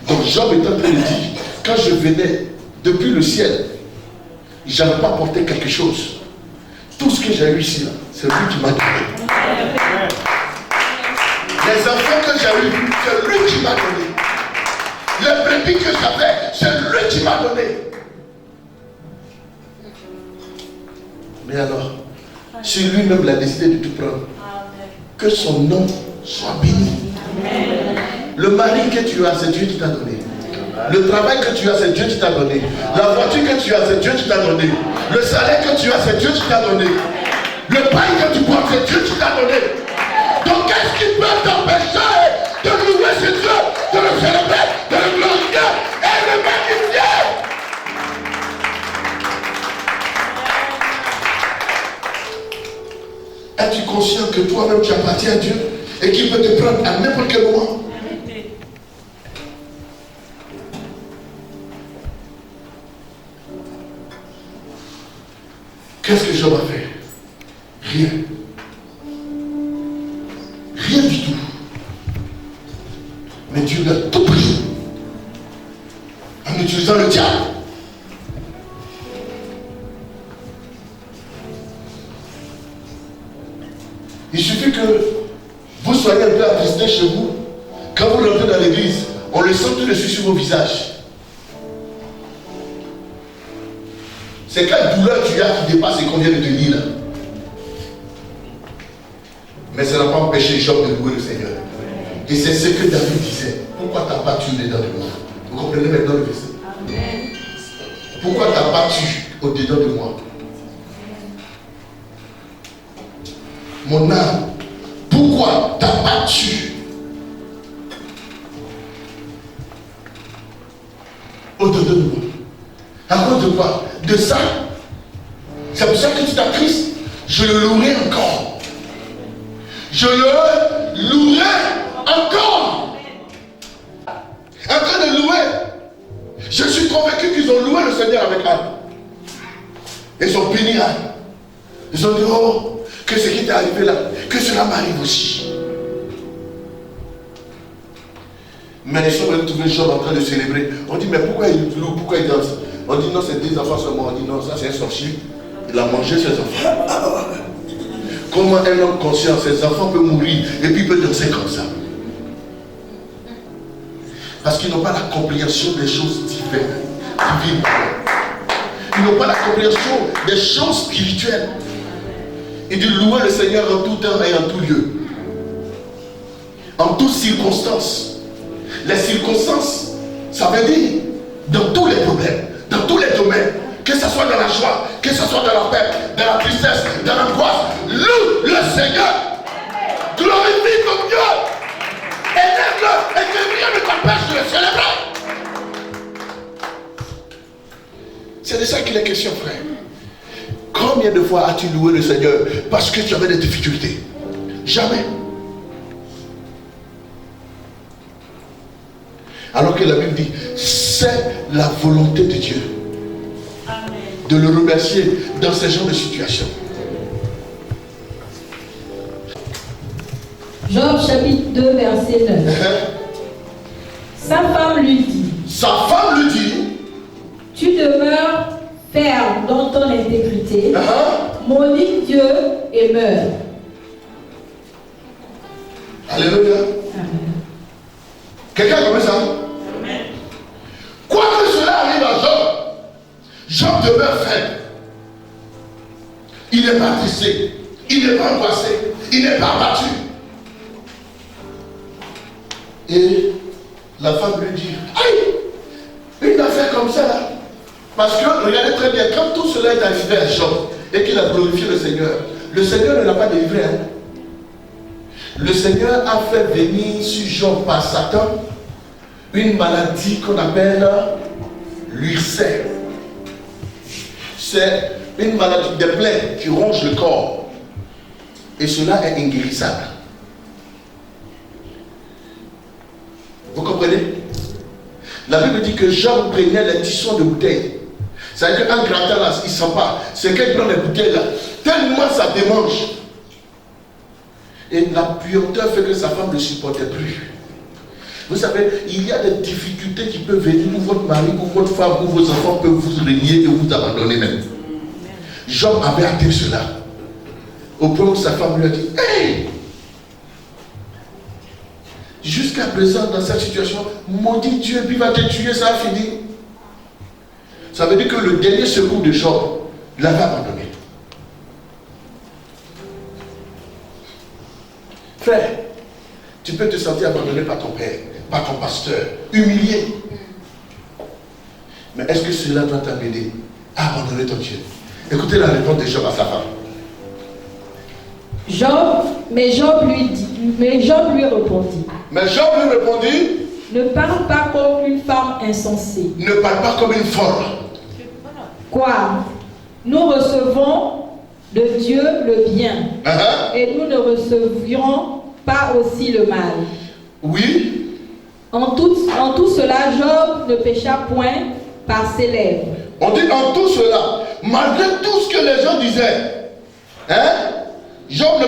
Donc Job est en train de dire, quand je venais depuis le ciel, je n'avais pas apporté quelque chose. Tout ce que j'ai eu ici, c'est lui qui m'a donné. Les enfants que j'ai eus, c'est lui qui m'a donné. Les brebis que j'avais, c'est lui qui m'a donné. Mais alors, si lui-même a décidé de tout prendre, que son nom soit béni. Le mari que tu as, c'est Dieu qui t'a donné. Le travail que tu as, c'est Dieu qui t'a donné. La voiture que tu as, c'est Dieu qui t'a donné. Le salaire que tu as, c'est Dieu qui t'a donné. Le pain que tu portes, c'est Dieu qui t'a donné. Donc qu'est-ce qui peut t'empêcher de louer ce Dieu, de le célébrer, de le glorifier et de le magnifier? Es-tu conscient que toi-même tu appartiens à Dieu et qu'il peut te prendre à n'importe quel moment? Qu'est-ce que Job a fait? Rien. Rien du tout. Mais Dieu l'a tout pris en utilisant le diable. Il suffit que vous soyez un peu attristé chez vous. Quand vous rentrez dans l'église, on le sent tout de suite sur vos visages. C'est quelle douleur tu as qui dépasse et qu'on vient de te dire là. Mais ça n'a pas empêché Job de louer le Seigneur. Et c'est ce que David disait. Pourquoi tu n'as pas tué dedans de moi? Vous comprenez maintenant le verset? Pourquoi tu n'as pas tué au-dedans de moi? Mon âme, pourquoi tu n'as pas tué au-dedans de moi? À cause de quoi? De ça. C'est pour ça que tu t'attristes. Je le louerai encore. Je le louerai encore. En train de louer. Je suis convaincu qu'ils ont loué le Seigneur avec Anne. Ils ont béni Anne. Ils ont dit, oh, que ce qui t'est arrivé là, que cela m'arrive aussi. Mais ils sont venus trouver Job en train de célébrer. On dit, mais pourquoi il loue, pourquoi il danse? On dit, non, c'est des enfants seulement. On dit, non, ça c'est un sorcier. Il a mangé ses enfants. Comment un homme conscient, ses enfants peuvent mourir et puis il peut danser comme ça? Parce qu'ils n'ont pas la compréhension des choses divines. Ils n'ont pas la compréhension des choses spirituelles. Il dit louer le Seigneur en tout temps et en tout lieu. En toutes circonstances. Les circonstances, ça veut dire dans tous les problèmes, dans tous les domaines, que ce soit dans la joie, que ce soit dans la paix, dans la tristesse, dans l'angoisse, loue le Seigneur. Glorifie ton Dieu. Élève-le et que rien ne t'empêche de le célébrer. C'est de ça qu'il est question, frère. Combien de fois as-tu loué le Seigneur parce que tu avais des difficultés? Jamais. Alors que la Bible dit, c'est la volonté de Dieu. Amen. De le remercier dans ce genre de situation. Job chapitre 2 verset 9. Sa femme lui dit. Sa femme lui dit. Tu demeures ferme dans ton intégrité. Maudis Dieu et meurs. Alléluia. Quelqu'un comme ça? Amen. Quoi que cela arrive à Job, Job demeure ferme. Il n'est pas triste, il n'est pas angoissé, il n'est pas abattu. Et la femme lui dit, aïe, une affaire comme ça là. Parce que, regardez très bien, quand tout cela est arrivé à Job et qu'il a glorifié le Seigneur ne l'a pas délivré. Le Seigneur a fait venir sur Job par Satan une maladie qu'on appelle l'ulcère. C'est une maladie des plaies qui ronge le corps. Et cela est inguérissable. Vous comprenez? La Bible dit que Job prenait les tissons de bouteilles. C'est-à-dire qu'en grattant là, il ne sent pas. C'est qu'il prend les bouteilles là. Tellement ça démange. Et la puanteur fait que sa femme ne supportait plus. Vous savez, il y a des difficultés qui peuvent venir où votre mari, ou votre femme, ou vos enfants peuvent vous régner et vous abandonner même. Job avait atteint cela. Au point où sa femme lui a dit, hey! Jusqu'à présent, dans cette situation, maudit Dieu, puis va te tuer, ça a fini. Ça veut dire que le dernier secours de Job l'avait abandonné. Frère, tu peux te sentir abandonné par ton père, par ton pasteur, humilié. Mais est-ce que cela doit t'amener à abandonner ton Dieu? Écoutez la réponse de Job à sa femme. Job lui répondit. Mais Job lui répondit, ne parle pas comme une femme insensée. ne parle pas comme une folle. Quoi? Nous recevons de Dieu le bien. Et nous ne recevrons pas aussi le mal. Oui. En tout cela, Job ne pécha point par ses lèvres. On dit en tout cela, malgré tout ce que les gens disaient, Job ne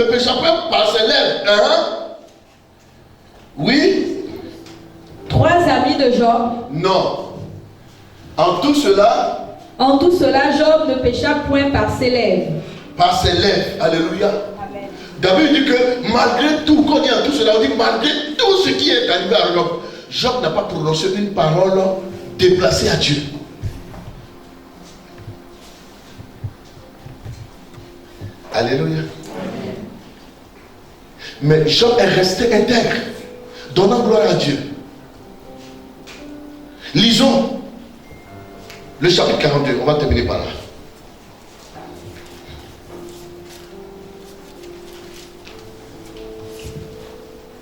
pécha pas par ses lèvres. Oui. 3 amis de Job. Non. En tout cela, Job ne pécha point par ses lèvres. Par ses lèvres. Alléluia. Amen. David dit que malgré tout, quand on dit en tout cela, on dit malgré tout ce qui est arrivé à Job, Job n'a pas prononcé une parole déplacée à Dieu. Alléluia. Mais Job est resté intègre, donnant gloire à Dieu. Lisons le chapitre 42, on va terminer par là.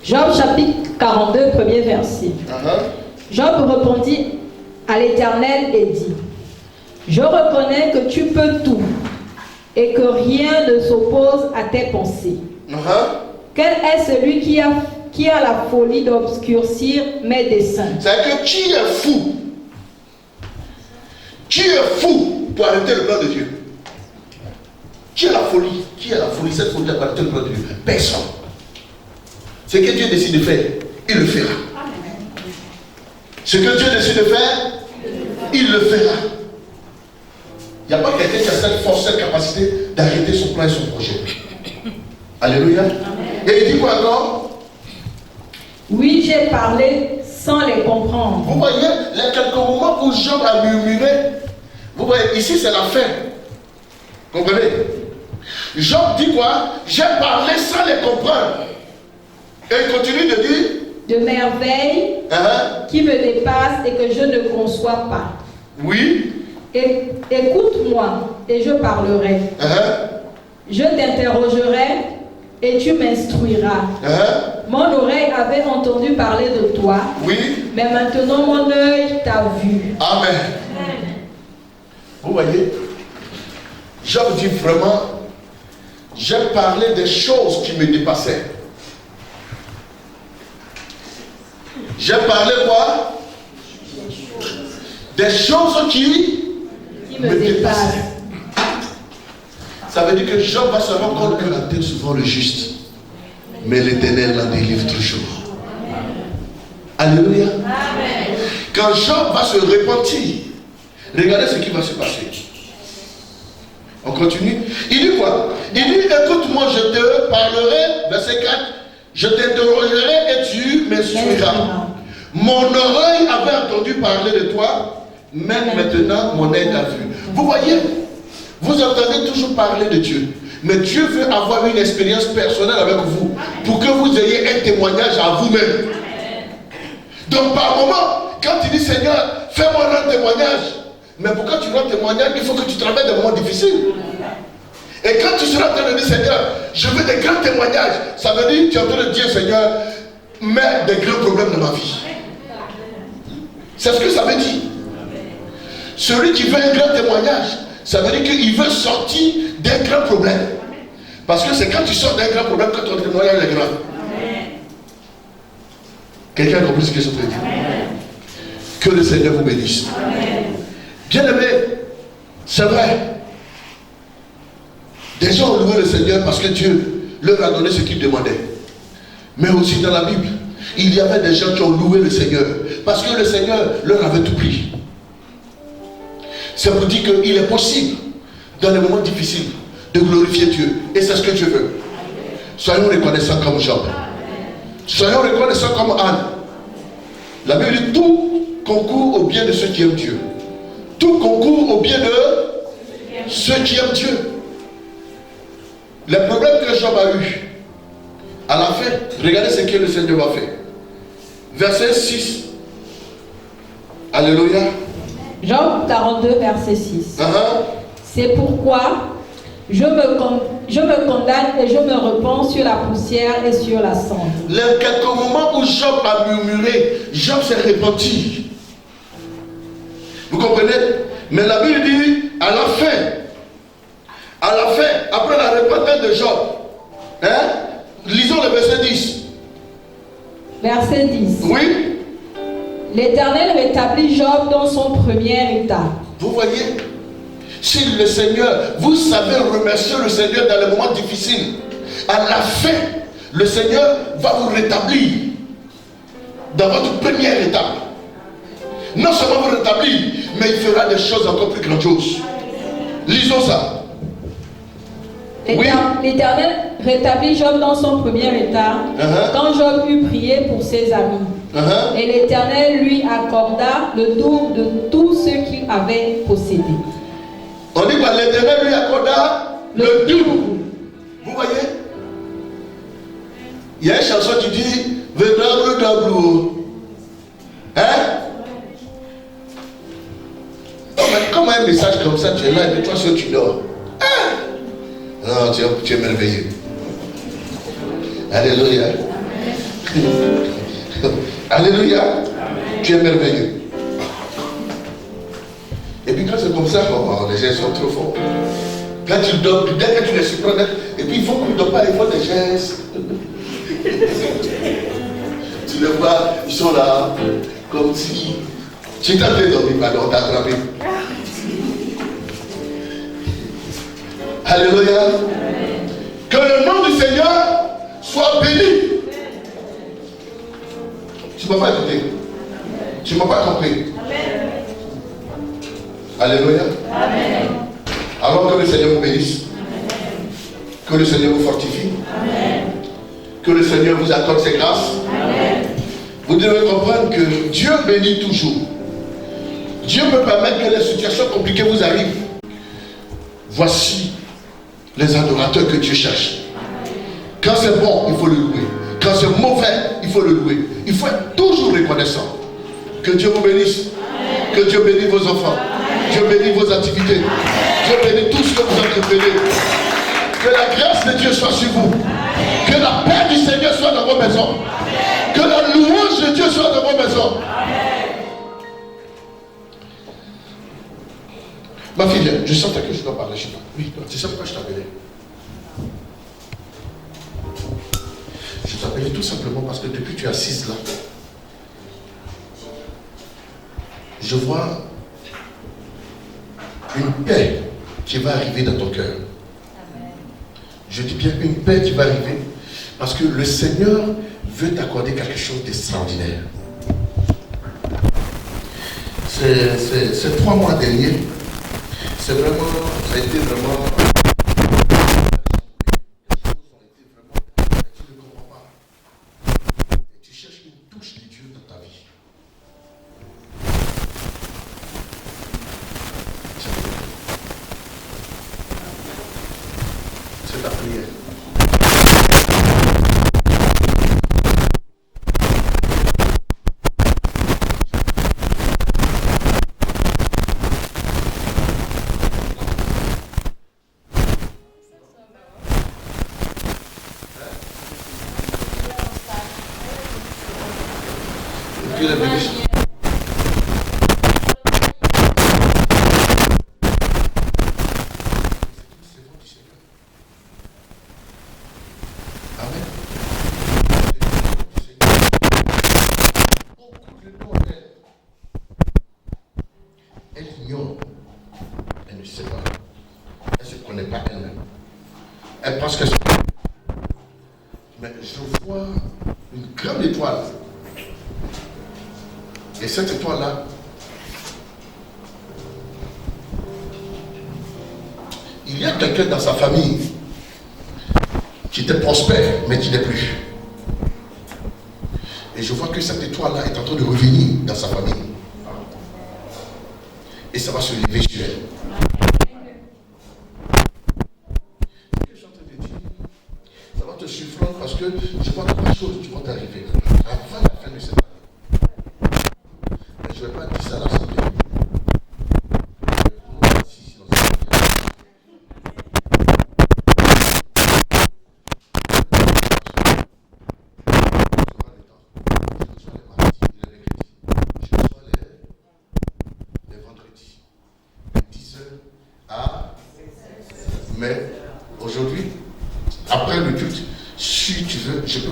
Job chapitre 42, premier verset. Job répondit à l'Éternel et dit, je reconnais que tu peux tout et que rien ne s'oppose à tes pensées. Quel est celui qui a la folie d'obscurcir mes desseins? C'est-à-dire que qui est fou? Qui est fou pour arrêter le plan de Dieu? Qui a la folie? Qui a la folie? Cette folie pour arrêter le plan de Dieu? Personne. Ce que Dieu décide de faire, il le fera. Ce que Dieu décide de faire, il le fera. Il n'y a pas quelqu'un qui a cette force, cette capacité d'arrêter son plan et son projet. Alléluia. Et il dit quoi encore? Oui, j'ai parlé sans les comprendre. Vous voyez, les quelques moments où Job a murmuré, vous voyez, ici c'est la fin. Comprenez? Job dit quoi? J'ai parlé sans les comprendre. Et il continue de dire de merveilles qui me dépassent et que je ne conçois pas. Oui. Écoute-moi et je parlerai. Je t'interrogerai et tu m'instruiras. Mon oreille avait entendu parler de toi. Oui. Mais maintenant mon œil t'a vu. Amen. Vous voyez, Job dit vraiment, j'ai parlé des choses qui me dépassaient. J'ai parlé quoi? Des choses qui me dépassent. Ça veut dire que Job va se rendre compte que la terre souvent le juste, mais l'Éternel la délivre toujours. Alléluia. Amen. Quand Job va se repentir, regardez ce qui va se passer. On continue. Il dit quoi? Il dit, écoute-moi, je te parlerai, verset 4, je t'interrogerai et tu m'instruiras. Mon oreille avait entendu parler de toi, même maintenant mon œil t'a vu. Vous voyez, vous entendez toujours parler de Dieu, mais Dieu veut avoir une expérience personnelle avec vous pour que vous ayez un témoignage à vous-même. Donc par moment, quand tu dis Seigneur, fais-moi un témoignage, mais pour que tu rends témoignage, il faut que tu travailles des moments difficiles. Et quand tu seras en train de dire Seigneur, je veux des grands témoignages, ça veut dire tu es en train de dire Seigneur, mets des grands problèmes dans ma vie. C'est ce que ça veut dire. Celui qui veut un grand témoignage, ça veut dire qu'il veut sortir d'un grand problème. Parce que c'est quand tu sors d'un grand problème que ton témoignage est grand. Quelqu'un a compris ce que je veux dire? Que le Seigneur vous bénisse. Bien aimé, c'est vrai. Des gens ont loué le Seigneur parce que Dieu leur a donné ce qu'ils demandaient. Mais aussi dans la Bible, il y avait des gens qui ont loué le Seigneur parce que le Seigneur leur avait tout pris. C'est pour dire qu'il est possible, dans les moments difficiles, de glorifier Dieu. Et c'est ce que Dieu veut. Soyons reconnaissants comme Job. Soyons reconnaissants comme Anne. La Bible dit tout concourt au bien de ceux qui aiment Dieu. Tout concourt au bien de ceux qui aiment Dieu. Les problèmes que Job a eu, à la fin, regardez ce que le Seigneur va faire. Verset 6. Alléluia. Job 42, verset 6. Uh-huh. C'est pourquoi je me condamne et je me repens sur la poussière et sur la cendre. Les quelques moments où Job a murmuré, Job s'est repenti. Vous comprenez? Mais la Bible dit, à la fin, après la repentance de Job, lisons le verset 10. Verset 10. Oui. L'Éternel rétablit Job dans son premier état. Vous voyez? Si le Seigneur, vous savez remercier le Seigneur dans les moments difficiles, à la fin, le Seigneur va vous rétablir dans votre première étape. Non seulement vous rétablir, mais il fera des choses encore plus grandioses. Lisons ça. Oui. L'Éternel rétablit Job dans son premier état, quand Job eut prié pour ses amis. Et l'Éternel lui accorda le double de tout ce qu'il avait possédé. On dit quoi? L'Éternel lui accorda le double. Vous voyez? Il y a une chanson qui dit le double. Hein? Comme un message comme ça, tu es là et puis toi seul tu dors. Hein? Non, tu es merveilleux. Alléluia. Alléluia. Tu es merveilleux. Et puis quand c'est comme ça, les gens sont trop forts. Quand tu dors, dès que tu les surprends, et puis il faut qu'ils ne dorment pas, ils font des gestes. Tu les vois, ils sont là, comme si tu t'avais dormi, pardon, on t'a attrapé. Alléluia. Que le nom du Seigneur soit béni. Tu ne m'as pas écouté. Tu ne m'as pas compris. Alléluia. Amen. Alors que le Seigneur vous bénisse. Amen. Que le Seigneur vous fortifie. Amen. Que le Seigneur vous accorde ses grâces. Amen. Vous devez comprendre que Dieu bénit toujours. Dieu peut permettre que les situations compliquées vous arrivent. Voici les adorateurs que Dieu cherche. Quand c'est bon, il faut le louer. Quand c'est mauvais, il faut le louer. Il faut être toujours reconnaissant. Que Dieu vous bénisse. Amen. Que Dieu bénisse vos enfants. Dieu bénit vos activités. Dieu bénit tout ce que vous entreprenez. Que la grâce de Dieu soit sur vous. Que la paix du Seigneur soit dans vos maisons. Que la louange de Dieu soit dans vos maisons. Ma fille, viens. Je sentais que je dois parler chez toi. Oui, tu sais pourquoi je t'appelais? Je t'appelais tout simplement parce que depuis que tu es assise là, je vois une paix qui va arriver dans ton cœur. Je dis bien une paix qui va arriver parce que le Seigneur veut t'accorder quelque chose d'extraordinaire. Ces 3 mois derniers, ça a été vraiment... Tu ne comprends pas. Tu cherches une touche de Dieu dans ta vie. C'est ta prière. Dieu les bénisse. Elle ignore. Elle ne sait pas. Elle ne se connaît pas elle-même. Elle pense qu'elle se connaît. Mais je vois une grande étoile. Et cette étoile-là, il y a quelqu'un dans sa famille qui était prospère, mais qui n'est plus. Et je vois que cette étoile-là est en train de revenir dans sa famille. Et ça va se lever sur elle. Ça va te surprendre parce que je vois 3 choses qui vont t'arriver avant la fin de cette année. Mais je ne vais pas dire ça à l'assemblée.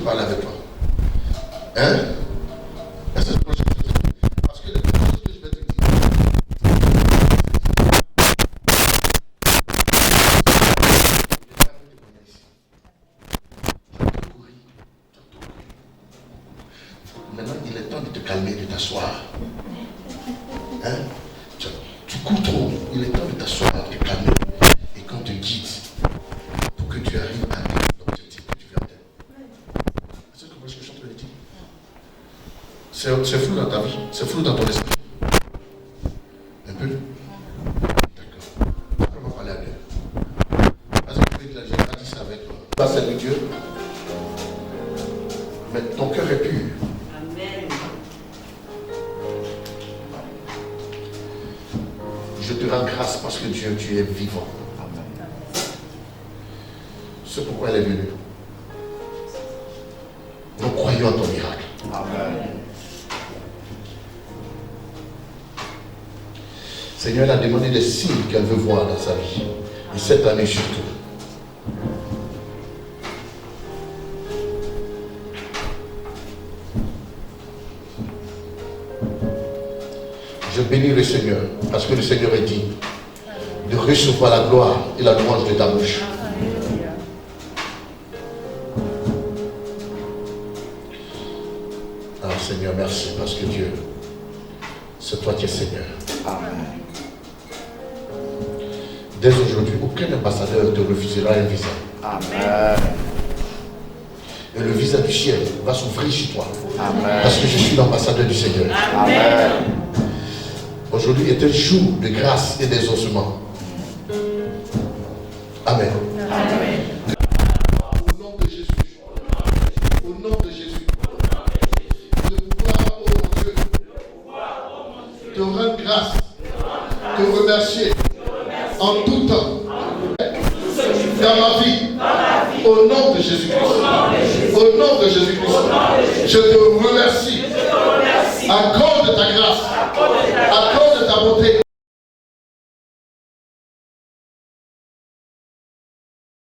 parler avec toi. Hein? Est-ce que parce que les choses que je vais te dire. Maintenant, il est temps de te calmer, de t'asseoir. Hein? Tu cours trop. Il est temps de t'asseoir, de te calmer. Et qu'on te guide pour que tu arrives à l'objectif que tu veux atteindre. Est-ce que tu vois ce que je suis en train de dire? C'est flou dans ta vie. C'est flou dans ton esprit. Un peu? D'accord. Après, on va parler à Dieu. Parce que j'ai pas dit ça avec toi. Tu vas servir Dieu. Mais ton cœur est pur. Amen. Je te rends grâce parce que Dieu, tu es vivant. Amen. C'est pourquoi elle est venue. Nous croyons en ton miracle. Amen. Seigneur, elle a demandé des signes qu'elle veut voir dans sa vie. Et cette année surtout. Je bénis le Seigneur, parce que le Seigneur est digne de recevoir la gloire et la louange de ta bouche. Ah Seigneur, merci, parce que Dieu, c'est toi qui es Seigneur. Amen. Dès aujourd'hui, aucun ambassadeur te refusera un visa. Amen. Et le visa du ciel va s'ouvrir sur toi. Amen. Parce que je suis l'ambassadeur du Seigneur. Amen. Aujourd'hui est un jour de grâce et d'exaucement. Amen. Amen. Au nom de Jésus. Au nom de Jésus. De pouvoir, oh mon Dieu, te rendre grâce, te remercier en tout temps. Dans ma vie. Au nom de Jésus-Christ. Au nom de Jésus-Christ. Je te remercie. À cause de ta grâce. À cause de ta bonté.